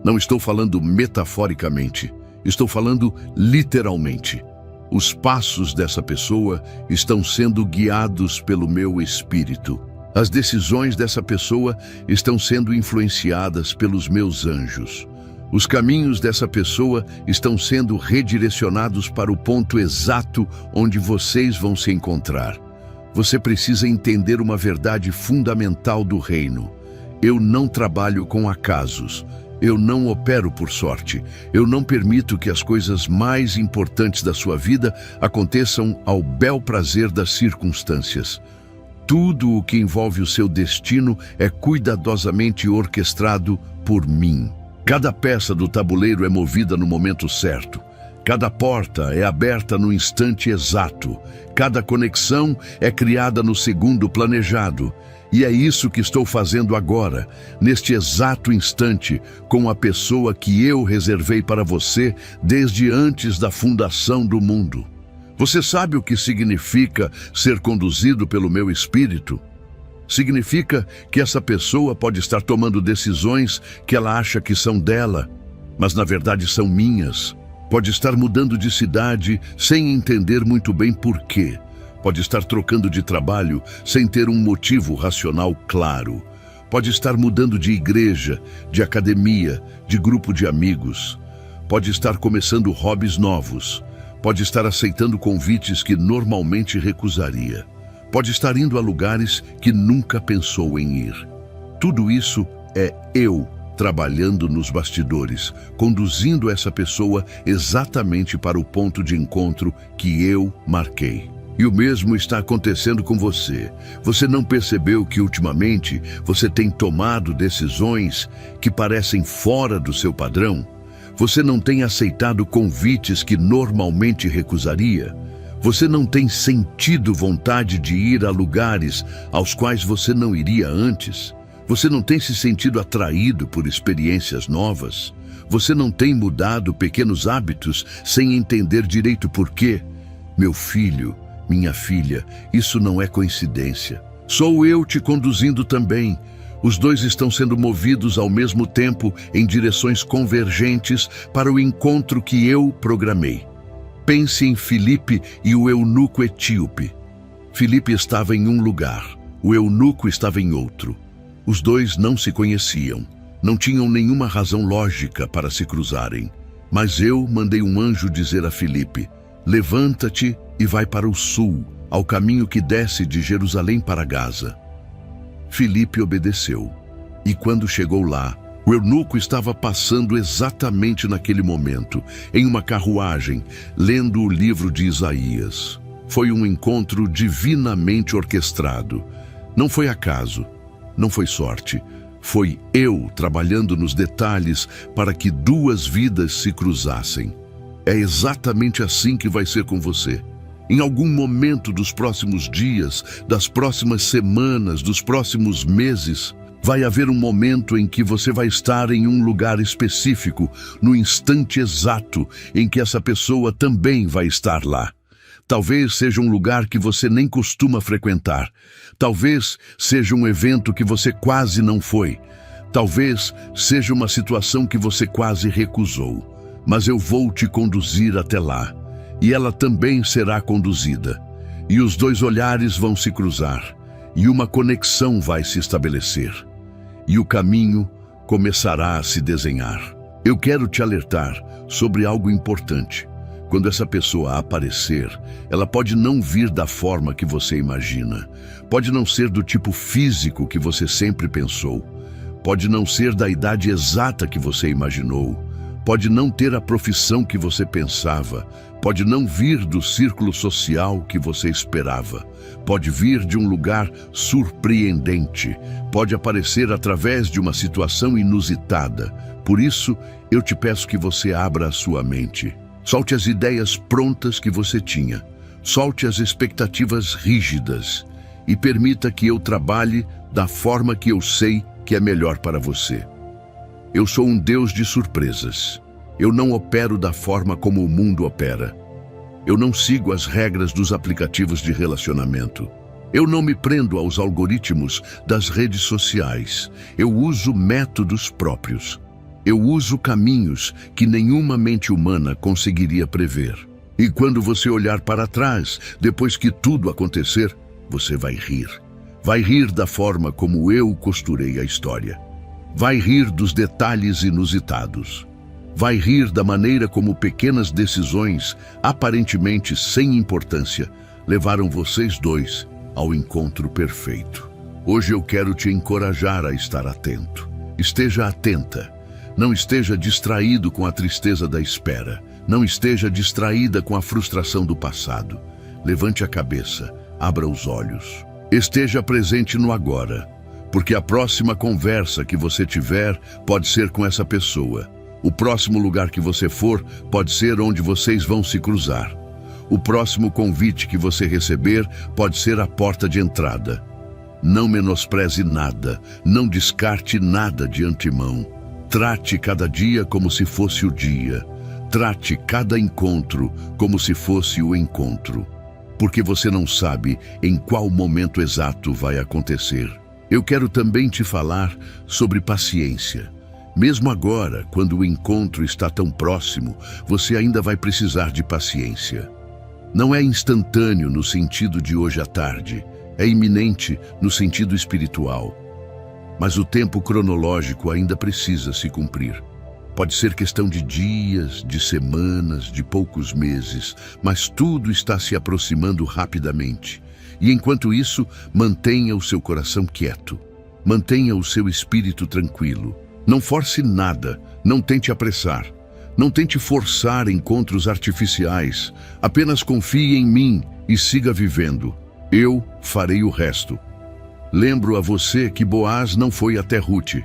Não estou falando metaforicamente, estou falando literalmente. Os passos dessa pessoa estão sendo guiados pelo meu espírito. As decisões dessa pessoa estão sendo influenciadas pelos meus anjos. Os caminhos dessa pessoa estão sendo redirecionados para o ponto exato onde vocês vão se encontrar. Você precisa entender uma verdade fundamental do reino. Eu não trabalho com acasos. Eu não opero por sorte. Eu não permito que as coisas mais importantes da sua vida aconteçam ao bel prazer das circunstâncias. Tudo o que envolve o seu destino é cuidadosamente orquestrado por mim. Cada peça do tabuleiro é movida no momento certo. Cada porta é aberta no instante exato. Cada conexão é criada no segundo planejado. E é isso que estou fazendo agora, neste exato instante, com a pessoa que eu reservei para você desde antes da fundação do mundo. Você sabe o que significa ser conduzido pelo meu espírito? Significa que essa pessoa pode estar tomando decisões que ela acha que são dela, mas na verdade são minhas. Pode estar mudando de cidade sem entender muito bem por quê. Pode estar trocando de trabalho sem ter um motivo racional claro. Pode estar mudando de igreja, de academia, de grupo de amigos. Pode estar começando hobbies novos. Pode estar aceitando convites que normalmente recusaria. Pode estar indo a lugares que nunca pensou em ir. Tudo isso é eu trabalhando nos bastidores, conduzindo essa pessoa exatamente para o ponto de encontro que eu marquei. E o mesmo está acontecendo com você. Você não percebeu que ultimamente você tem tomado decisões que parecem fora do seu padrão? Você não tem aceitado convites que normalmente recusaria? Você não tem sentido vontade de ir a lugares aos quais você não iria antes? Você não tem se sentido atraído por experiências novas? Você não tem mudado pequenos hábitos sem entender direito por quê? Meu filho, minha filha, isso não é coincidência. Sou eu te conduzindo também. Os dois estão sendo movidos ao mesmo tempo em direções convergentes para o encontro que eu programei. Pense em Filipe e o eunuco etíope. Filipe estava em um lugar, o eunuco estava em outro. Os dois não se conheciam, não tinham nenhuma razão lógica para se cruzarem. Mas eu mandei um anjo dizer a Filipe: levanta-te e vai para o sul, ao caminho que desce de Jerusalém para Gaza. Filipe obedeceu, e quando chegou lá, o eunuco estava passando exatamente naquele momento, em uma carruagem, lendo o livro de Isaías. Foi um encontro divinamente orquestrado. Não foi acaso, não foi sorte. Foi eu trabalhando nos detalhes para que duas vidas se cruzassem. É exatamente assim que vai ser com você. Em algum momento dos próximos dias, das próximas semanas, dos próximos meses, vai haver um momento em que você vai estar em um lugar específico, no instante exato em que essa pessoa também vai estar lá. Talvez seja um lugar que você nem costuma frequentar. Talvez seja um evento que você quase não foi. Talvez seja uma situação que você quase recusou. Mas eu vou te conduzir até lá. E ela também será conduzida. E os dois olhares vão se cruzar. E uma conexão vai se estabelecer. E o caminho começará a se desenhar. Eu quero te alertar sobre algo importante. Quando essa pessoa aparecer, ela pode não vir da forma que você imagina. Pode não ser do tipo físico que você sempre pensou. Pode não ser da idade exata que você imaginou. Pode não ter a profissão que você pensava. Pode não vir do círculo social que você esperava. Pode vir de um lugar surpreendente. Pode aparecer através de uma situação inusitada. Por isso, eu te peço que você abra a sua mente. Solte as ideias prontas que você tinha. Solte as expectativas rígidas. E permita que eu trabalhe da forma que eu sei que é melhor para você. Eu sou um Deus de surpresas. Eu não opero da forma como o mundo opera. Eu não sigo as regras dos aplicativos de relacionamento. Eu não me prendo aos algoritmos das redes sociais. Eu uso métodos próprios. Eu uso caminhos que nenhuma mente humana conseguiria prever. E quando você olhar para trás, depois que tudo acontecer, você vai rir. Vai rir da forma como eu costurei a história. Vai rir dos detalhes inusitados. Vai rir da maneira como pequenas decisões, aparentemente sem importância, levaram vocês dois ao encontro perfeito. Hoje eu quero te encorajar a estar atento. Esteja atenta. Não esteja distraído com a tristeza da espera. Não esteja distraída com a frustração do passado. Levante a cabeça, abra os olhos. Esteja presente no agora, porque a próxima conversa que você tiver pode ser com essa pessoa. O próximo lugar que você for pode ser onde vocês vão se cruzar. O próximo convite que você receber pode ser a porta de entrada. Não menospreze nada, não descarte nada de antemão. Trate cada dia como se fosse o dia. Trate cada encontro como se fosse o encontro. Porque você não sabe em qual momento exato vai acontecer. Eu quero também te falar sobre paciência. Mesmo agora, quando o encontro está tão próximo, você ainda vai precisar de paciência. Não é instantâneo no sentido de hoje à tarde, é iminente no sentido espiritual. Mas o tempo cronológico ainda precisa se cumprir. Pode ser questão de dias, de semanas, de poucos meses, mas tudo está se aproximando rapidamente. E enquanto isso, mantenha o seu coração quieto. Mantenha o seu espírito tranquilo. Não force nada, não tente apressar. Não tente forçar encontros artificiais. Apenas confie em mim e siga vivendo. Eu farei o resto. Lembro a você que Boaz não foi até Ruth.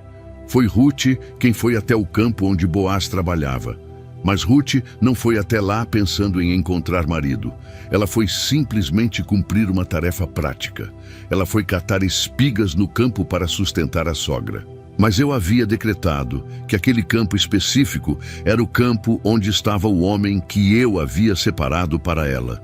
Foi Ruth quem foi até o campo onde Boaz trabalhava. Mas Ruth não foi até lá pensando em encontrar marido. Ela foi simplesmente cumprir uma tarefa prática. Ela foi catar espigas no campo para sustentar a sogra. Mas eu havia decretado que aquele campo específico era o campo onde estava o homem que eu havia separado para ela.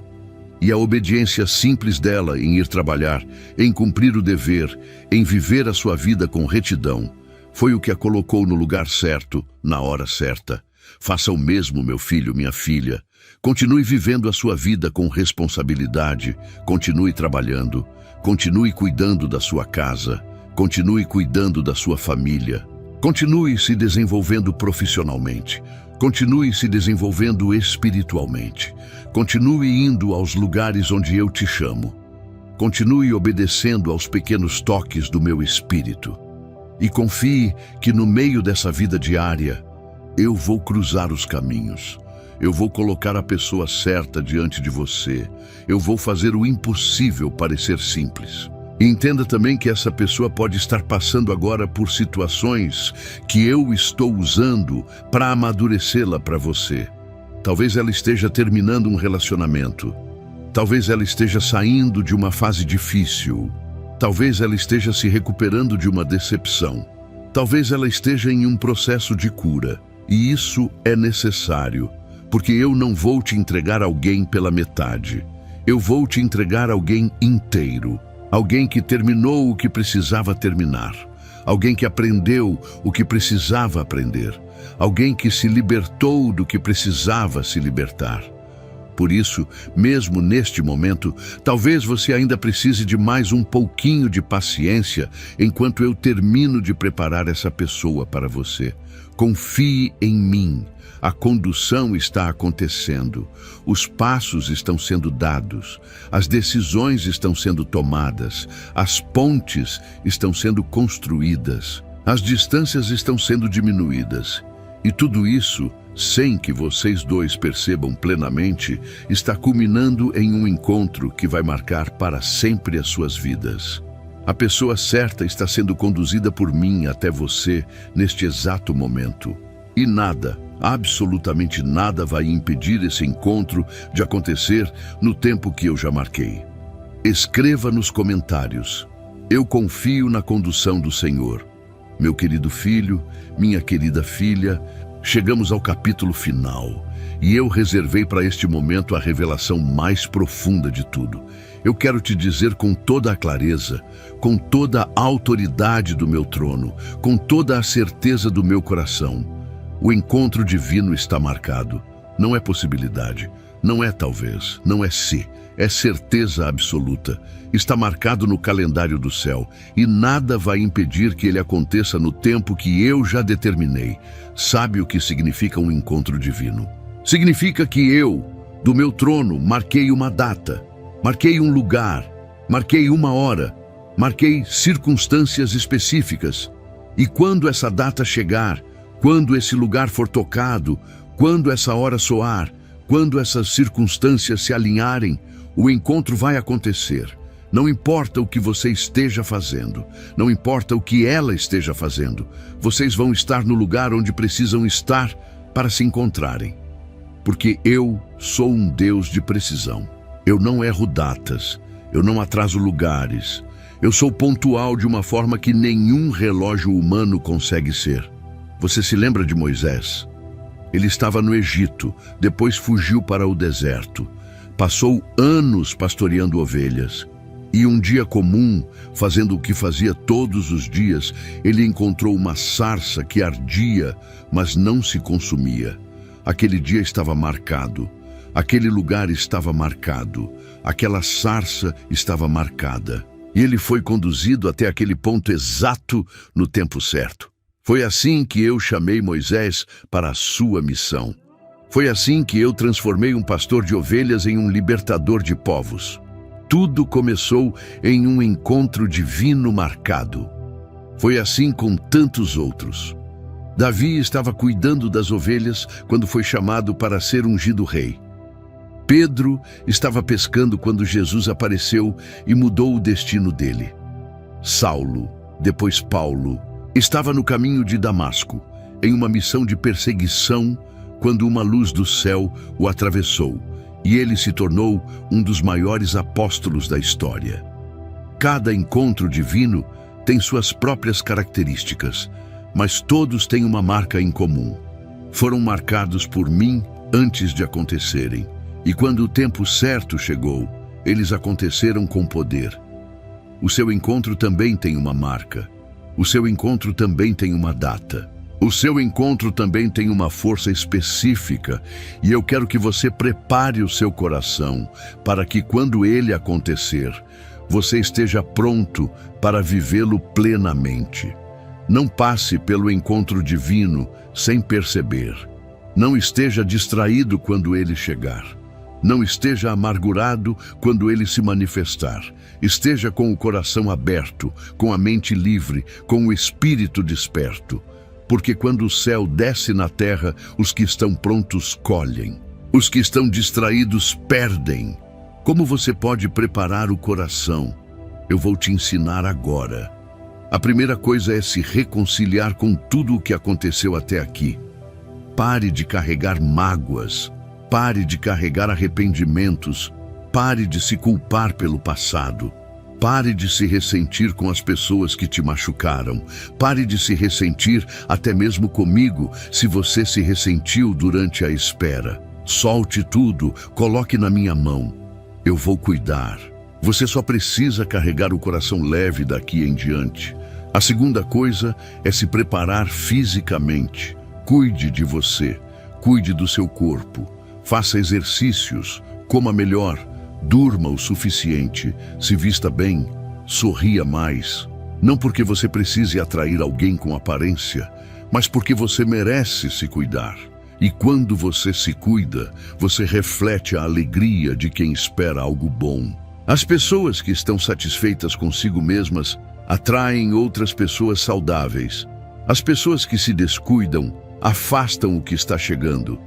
E a obediência simples dela em ir trabalhar, em cumprir o dever, em viver a sua vida com retidão, foi o que a colocou no lugar certo, na hora certa. Faça o mesmo, meu filho, minha filha. Continue vivendo a sua vida com responsabilidade, continue trabalhando, continue cuidando da sua casa, continue cuidando da sua família, continue se desenvolvendo profissionalmente, continue se desenvolvendo espiritualmente, continue indo aos lugares onde eu te chamo, continue obedecendo aos pequenos toques do meu espírito. E confie que no meio dessa vida diária, eu vou cruzar os caminhos. Eu vou colocar a pessoa certa diante de você. Eu vou fazer o impossível parecer simples. E entenda também que essa pessoa pode estar passando agora por situações que eu estou usando para amadurecê-la para você. Talvez ela esteja terminando um relacionamento. Talvez ela esteja saindo de uma fase difícil. Talvez ela esteja se recuperando de uma decepção. Talvez ela esteja em um processo de cura. E isso é necessário, porque eu não vou te entregar alguém pela metade. Eu vou te entregar alguém inteiro. Alguém que terminou o que precisava terminar. Alguém que aprendeu o que precisava aprender. Alguém que se libertou do que precisava se libertar. Por isso, mesmo neste momento, talvez você ainda precise de mais um pouquinho de paciência enquanto eu termino de preparar essa pessoa para você. Confie em mim. A condução está acontecendo. Os passos estão sendo dados. As decisões estão sendo tomadas. As pontes estão sendo construídas. As distâncias estão sendo diminuídas. E tudo isso, sem que vocês dois percebam plenamente, está culminando em um encontro que vai marcar para sempre as suas vidas. A pessoa certa está sendo conduzida por mim até você neste exato momento. E nada, absolutamente nada vai impedir esse encontro de acontecer no tempo que eu já marquei. Escreva nos comentários: eu confio na condução do Senhor. Meu querido filho, minha querida filha, chegamos ao capítulo final e eu reservei para este momento a revelação mais profunda de tudo. Eu quero te dizer com toda a clareza, com toda a autoridade do meu trono, com toda a certeza do meu coração: o encontro divino está marcado. Não é possibilidade, Não é talvez, não é se, é certeza absoluta. Está marcado no calendário do céu e nada vai impedir que ele aconteça no tempo que eu já determinei. Sabe o que significa um encontro divino? Significa que eu, do meu trono, marquei uma data, marquei um lugar, marquei uma hora, marquei circunstâncias específicas. E quando essa data chegar, quando esse lugar for tocado, quando essa hora soar, quando essas circunstâncias se alinharem, o encontro vai acontecer. Não importa o que você esteja fazendo, não importa o que ela esteja fazendo, vocês vão estar no lugar onde precisam estar para se encontrarem. Porque eu sou um Deus de precisão. Eu não erro datas, eu não atraso lugares. Eu sou pontual de uma forma que nenhum relógio humano consegue ser. Você se lembra de Moisés? Ele estava no Egito, depois fugiu para o deserto. Passou anos pastoreando ovelhas. E um dia comum, fazendo o que fazia todos os dias, ele encontrou uma sarça que ardia, mas não se consumia. Aquele dia estava marcado. Aquele lugar estava marcado. Aquela sarça estava marcada. E ele foi conduzido até aquele ponto exato no tempo certo. Foi assim que eu chamei Moisés para a sua missão. Foi assim que eu transformei um pastor de ovelhas em um libertador de povos. Tudo começou em um encontro divino marcado. Foi assim com tantos outros. Davi estava cuidando das ovelhas quando foi chamado para ser ungido rei. Pedro estava pescando quando Jesus apareceu e mudou o destino dele. Saulo, depois Paulo, estava no caminho de Damasco, em uma missão de perseguição, quando uma luz do céu o atravessou, e ele se tornou um dos maiores apóstolos da história. Cada encontro divino tem suas próprias características, mas todos têm uma marca em comum. Foram marcados por mim antes de acontecerem, e quando o tempo certo chegou, eles aconteceram com poder. O seu encontro também tem uma marca. O seu encontro também tem uma data. O seu encontro também tem uma força específica, e eu quero que você prepare o seu coração para que, quando ele acontecer, você esteja pronto para vivê-lo plenamente. Não passe pelo encontro divino sem perceber. Não esteja distraído quando ele chegar. Não esteja amargurado quando ele se manifestar. Esteja com o coração aberto, com a mente livre, com o espírito desperto. Porque quando o céu desce na terra, os que estão prontos colhem. Os que estão distraídos perdem. Como você pode preparar o coração? Eu vou te ensinar agora. A primeira coisa é se reconciliar com tudo o que aconteceu até aqui. Pare de carregar mágoas. Pare de carregar arrependimentos. Pare de se culpar pelo passado. Pare de se ressentir com as pessoas que te machucaram. Pare de se ressentir até mesmo comigo, se você se ressentiu durante a espera. Solte tudo, coloque na minha mão. Eu vou cuidar. Você só precisa carregar o coração leve daqui em diante. A segunda coisa é se preparar fisicamente. Cuide de você, cuide do seu corpo. Faça exercícios, coma melhor. Durma o suficiente, se vista bem, sorria mais. Não porque você precise atrair alguém com aparência, mas porque você merece se cuidar. E quando você se cuida, você reflete a alegria de quem espera algo bom. As pessoas que estão satisfeitas consigo mesmas atraem outras pessoas saudáveis. As pessoas que se descuidam afastam o que está chegando.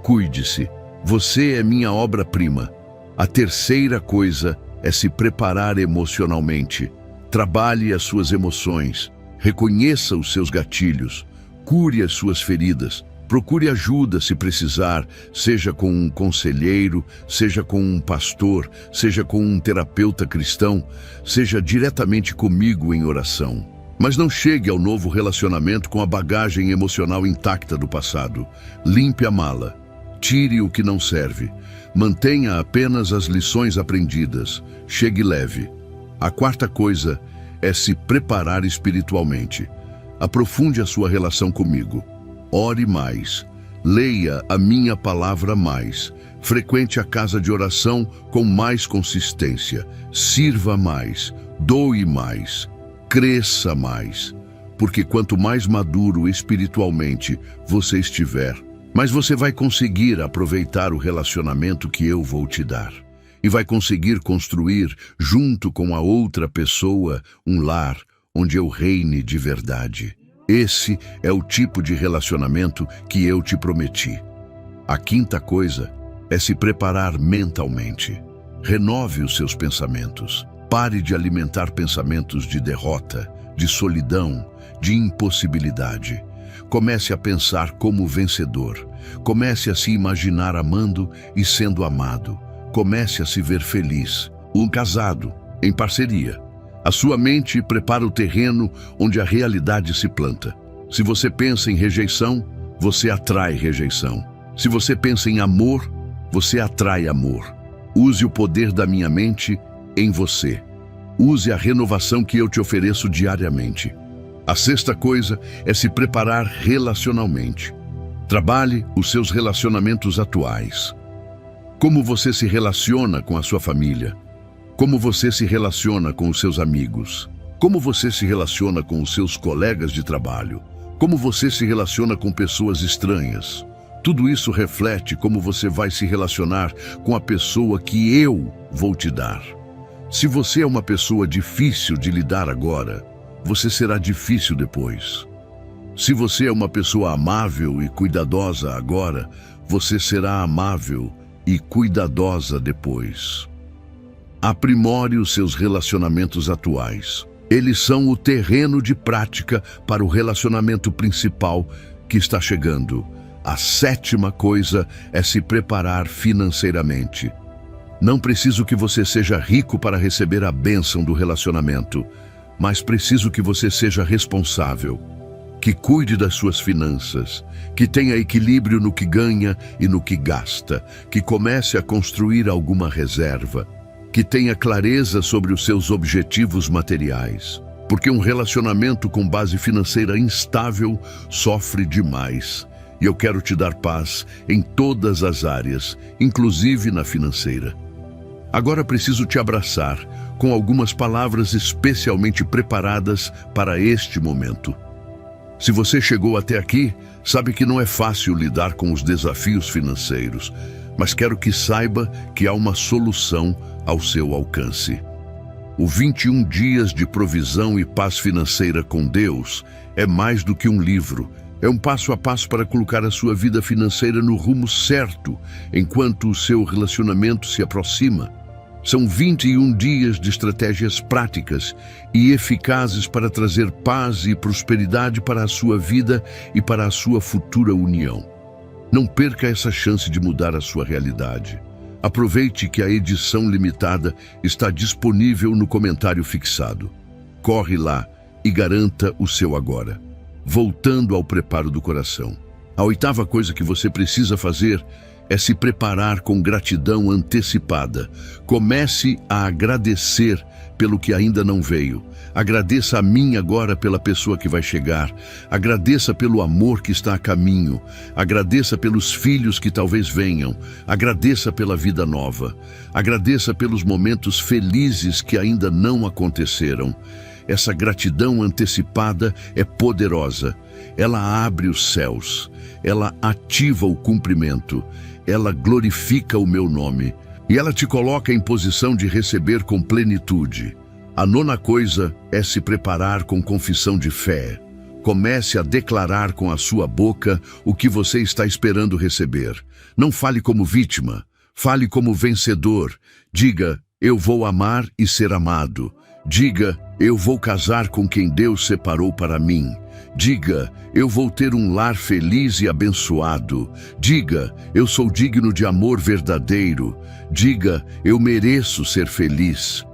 Cuide-se. Você é minha obra-prima. A terceira coisa é se preparar emocionalmente. Trabalhe as suas emoções, reconheça os seus gatilhos, cure as suas feridas, procure ajuda se precisar, seja com um conselheiro, seja com um pastor, seja com um terapeuta cristão, seja diretamente comigo em oração. Mas não chegue ao novo relacionamento com a bagagem emocional intacta do passado. Limpe a mala, tire o que não serve. Mantenha apenas as lições aprendidas. Chegue leve. A quarta coisa é se preparar espiritualmente. Aprofunde a sua relação comigo. Ore mais. Leia a minha palavra mais. Frequente a casa de oração com mais consistência. Sirva mais. Doe mais. Cresça mais. Porque quanto mais maduro espiritualmente você estiver, mais você vai conseguir aproveitar o relacionamento que eu vou te dar. E vai conseguir construir, junto com a outra pessoa, um lar onde eu reine de verdade. Esse é o tipo de relacionamento que eu te prometi. A quinta coisa é se preparar mentalmente. Renove os seus pensamentos. Pare de alimentar pensamentos de derrota, de solidão, de impossibilidade. Comece a pensar como vencedor. Comece a se imaginar amando e sendo amado. Comece a se ver feliz, um casado, em parceria. A sua mente prepara o terreno onde a realidade se planta. Se você pensa em rejeição, você atrai rejeição. Se você pensa em amor, você atrai amor. Use o poder da minha mente em você. Use a renovação que eu te ofereço diariamente. A sexta coisa é se preparar relacionalmente. Trabalhe os seus relacionamentos atuais. Como você se relaciona com a sua família? Como você se relaciona com os seus amigos? Como você se relaciona com os seus colegas de trabalho? Como você se relaciona com pessoas estranhas? Tudo isso reflete como você vai se relacionar com a pessoa que eu vou te dar. Se você é uma pessoa difícil de lidar agora, você será difícil depois. Se você é uma pessoa amável e cuidadosa agora, você será amável e cuidadosa depois. Aprimore os seus relacionamentos atuais. Eles são o terreno de prática para o relacionamento principal que está chegando. A sétima coisa é se preparar financeiramente. Não preciso que você seja rico para receber a bênção do relacionamento, mas preciso que você seja responsável, que cuide das suas finanças, que tenha equilíbrio no que ganha e no que gasta, que comece a construir alguma reserva, que tenha clareza sobre os seus objetivos materiais. Porque um relacionamento com base financeira instável sofre demais. E eu quero te dar paz em todas as áreas, inclusive na financeira. Agora preciso te abraçar com algumas palavras especialmente preparadas para este momento. Se você chegou até aqui, sabe que não é fácil lidar com os desafios financeiros, mas quero que saiba que há uma solução ao seu alcance. O 21 dias de provisão e paz financeira com Deus é mais do que um livro. É um passo a passo para colocar a sua vida financeira no rumo certo, enquanto o seu relacionamento se aproxima. São 21 dias de estratégias práticas e eficazes para trazer paz e prosperidade para a sua vida e para a sua futura união. Não perca essa chance de mudar a sua realidade. Aproveite que a edição limitada está disponível no comentário fixado. Corre lá e garanta o seu agora. Voltando ao preparo do coração. A oitava coisa que você precisa fazer é se preparar com gratidão antecipada. Comece a agradecer pelo que ainda não veio. Agradeça a mim agora pela pessoa que vai chegar. Agradeça pelo amor que está a caminho. Agradeça pelos filhos que talvez venham. Agradeça pela vida nova. Agradeça pelos momentos felizes que ainda não aconteceram. Essa gratidão antecipada é poderosa. Ela abre os céus. Ela ativa o cumprimento. Ela glorifica o meu nome. E ela te coloca em posição de receber com plenitude. A nona coisa é se preparar com confissão de fé. Comece a declarar com a sua boca o que você está esperando receber. Não fale como vítima. Fale como vencedor. Diga, eu vou amar e ser amado. Diga, eu vou casar com quem Deus separou para mim. Diga, eu vou ter um lar feliz e abençoado. Diga, eu sou digno de amor verdadeiro. Diga, eu mereço ser feliz.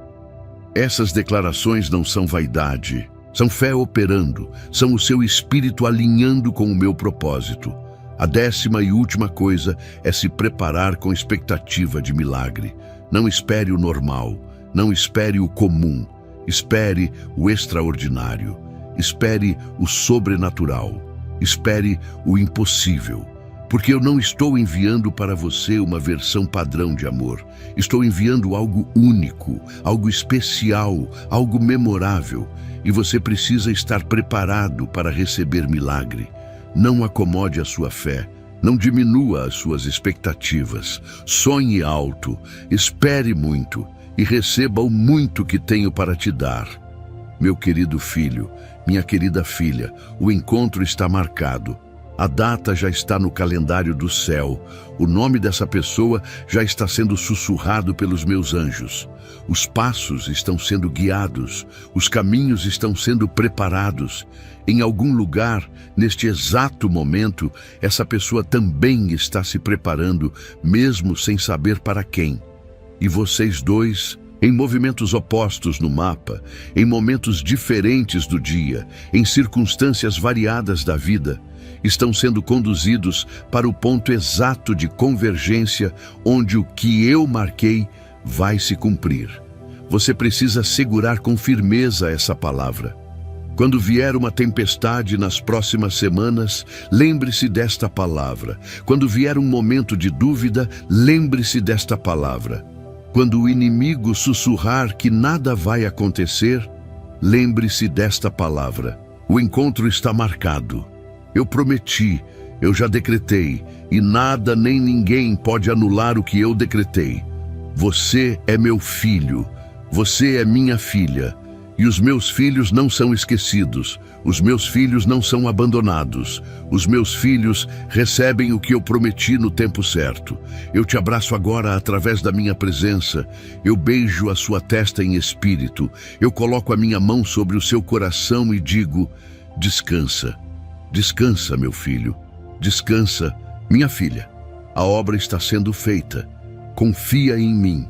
Essas declarações não são vaidade, são fé operando, são o seu espírito alinhando com o meu propósito. A 10ª e última coisa é se preparar com expectativa de milagre. Não espere o normal, não espere o comum, espere o extraordinário. Espere o sobrenatural. Espere o impossível. Porque eu não estou enviando para você uma versão padrão de amor. Estou enviando algo único, algo especial, algo memorável. E você precisa estar preparado para receber milagre. Não acomode a sua fé. Não diminua as suas expectativas. Sonhe alto, espere muito e receba o muito que tenho para te dar. Meu querido filho, minha querida filha, o encontro está marcado. A data já está no calendário do céu. O nome dessa pessoa já está sendo sussurrado pelos meus anjos. Os passos estão sendo guiados. Os caminhos estão sendo preparados. Em algum lugar, neste exato momento, essa pessoa também está se preparando, mesmo sem saber para quem. E vocês dois, em movimentos opostos no mapa, em momentos diferentes do dia, em circunstâncias variadas da vida, estão sendo conduzidos para o ponto exato de convergência onde o que eu marquei vai se cumprir. Você precisa segurar com firmeza essa palavra. Quando vier uma tempestade nas próximas semanas, lembre-se desta palavra. Quando vier um momento de dúvida, lembre-se desta palavra. Quando o inimigo sussurrar que nada vai acontecer, lembre-se desta palavra. O encontro está marcado. Eu prometi, eu já decretei, e nada nem ninguém pode anular o que eu decretei. Você é meu filho, você é minha filha, e os meus filhos não são esquecidos, os meus filhos não são abandonados, os meus filhos recebem o que eu prometi no tempo certo. Eu te abraço agora através da minha presença, eu beijo a sua testa em espírito, eu coloco a minha mão sobre o seu coração e digo, descansa. Descansa, meu filho. Descansa, minha filha. A obra está sendo feita. Confia em mim.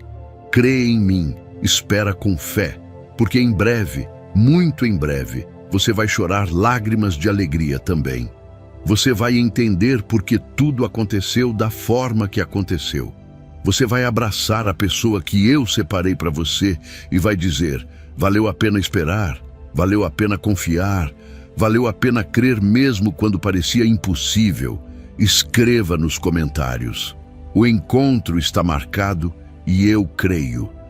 Crê em mim. Espera com fé. Porque em breve, muito em breve, você vai chorar lágrimas de alegria também. Você vai entender porque tudo aconteceu da forma que aconteceu. Você vai abraçar a pessoa que eu separei para você e vai dizer, valeu a pena esperar, valeu a pena confiar, valeu a pena crer mesmo quando parecia impossível. Escreva nos comentários. O encontro está marcado e eu creio.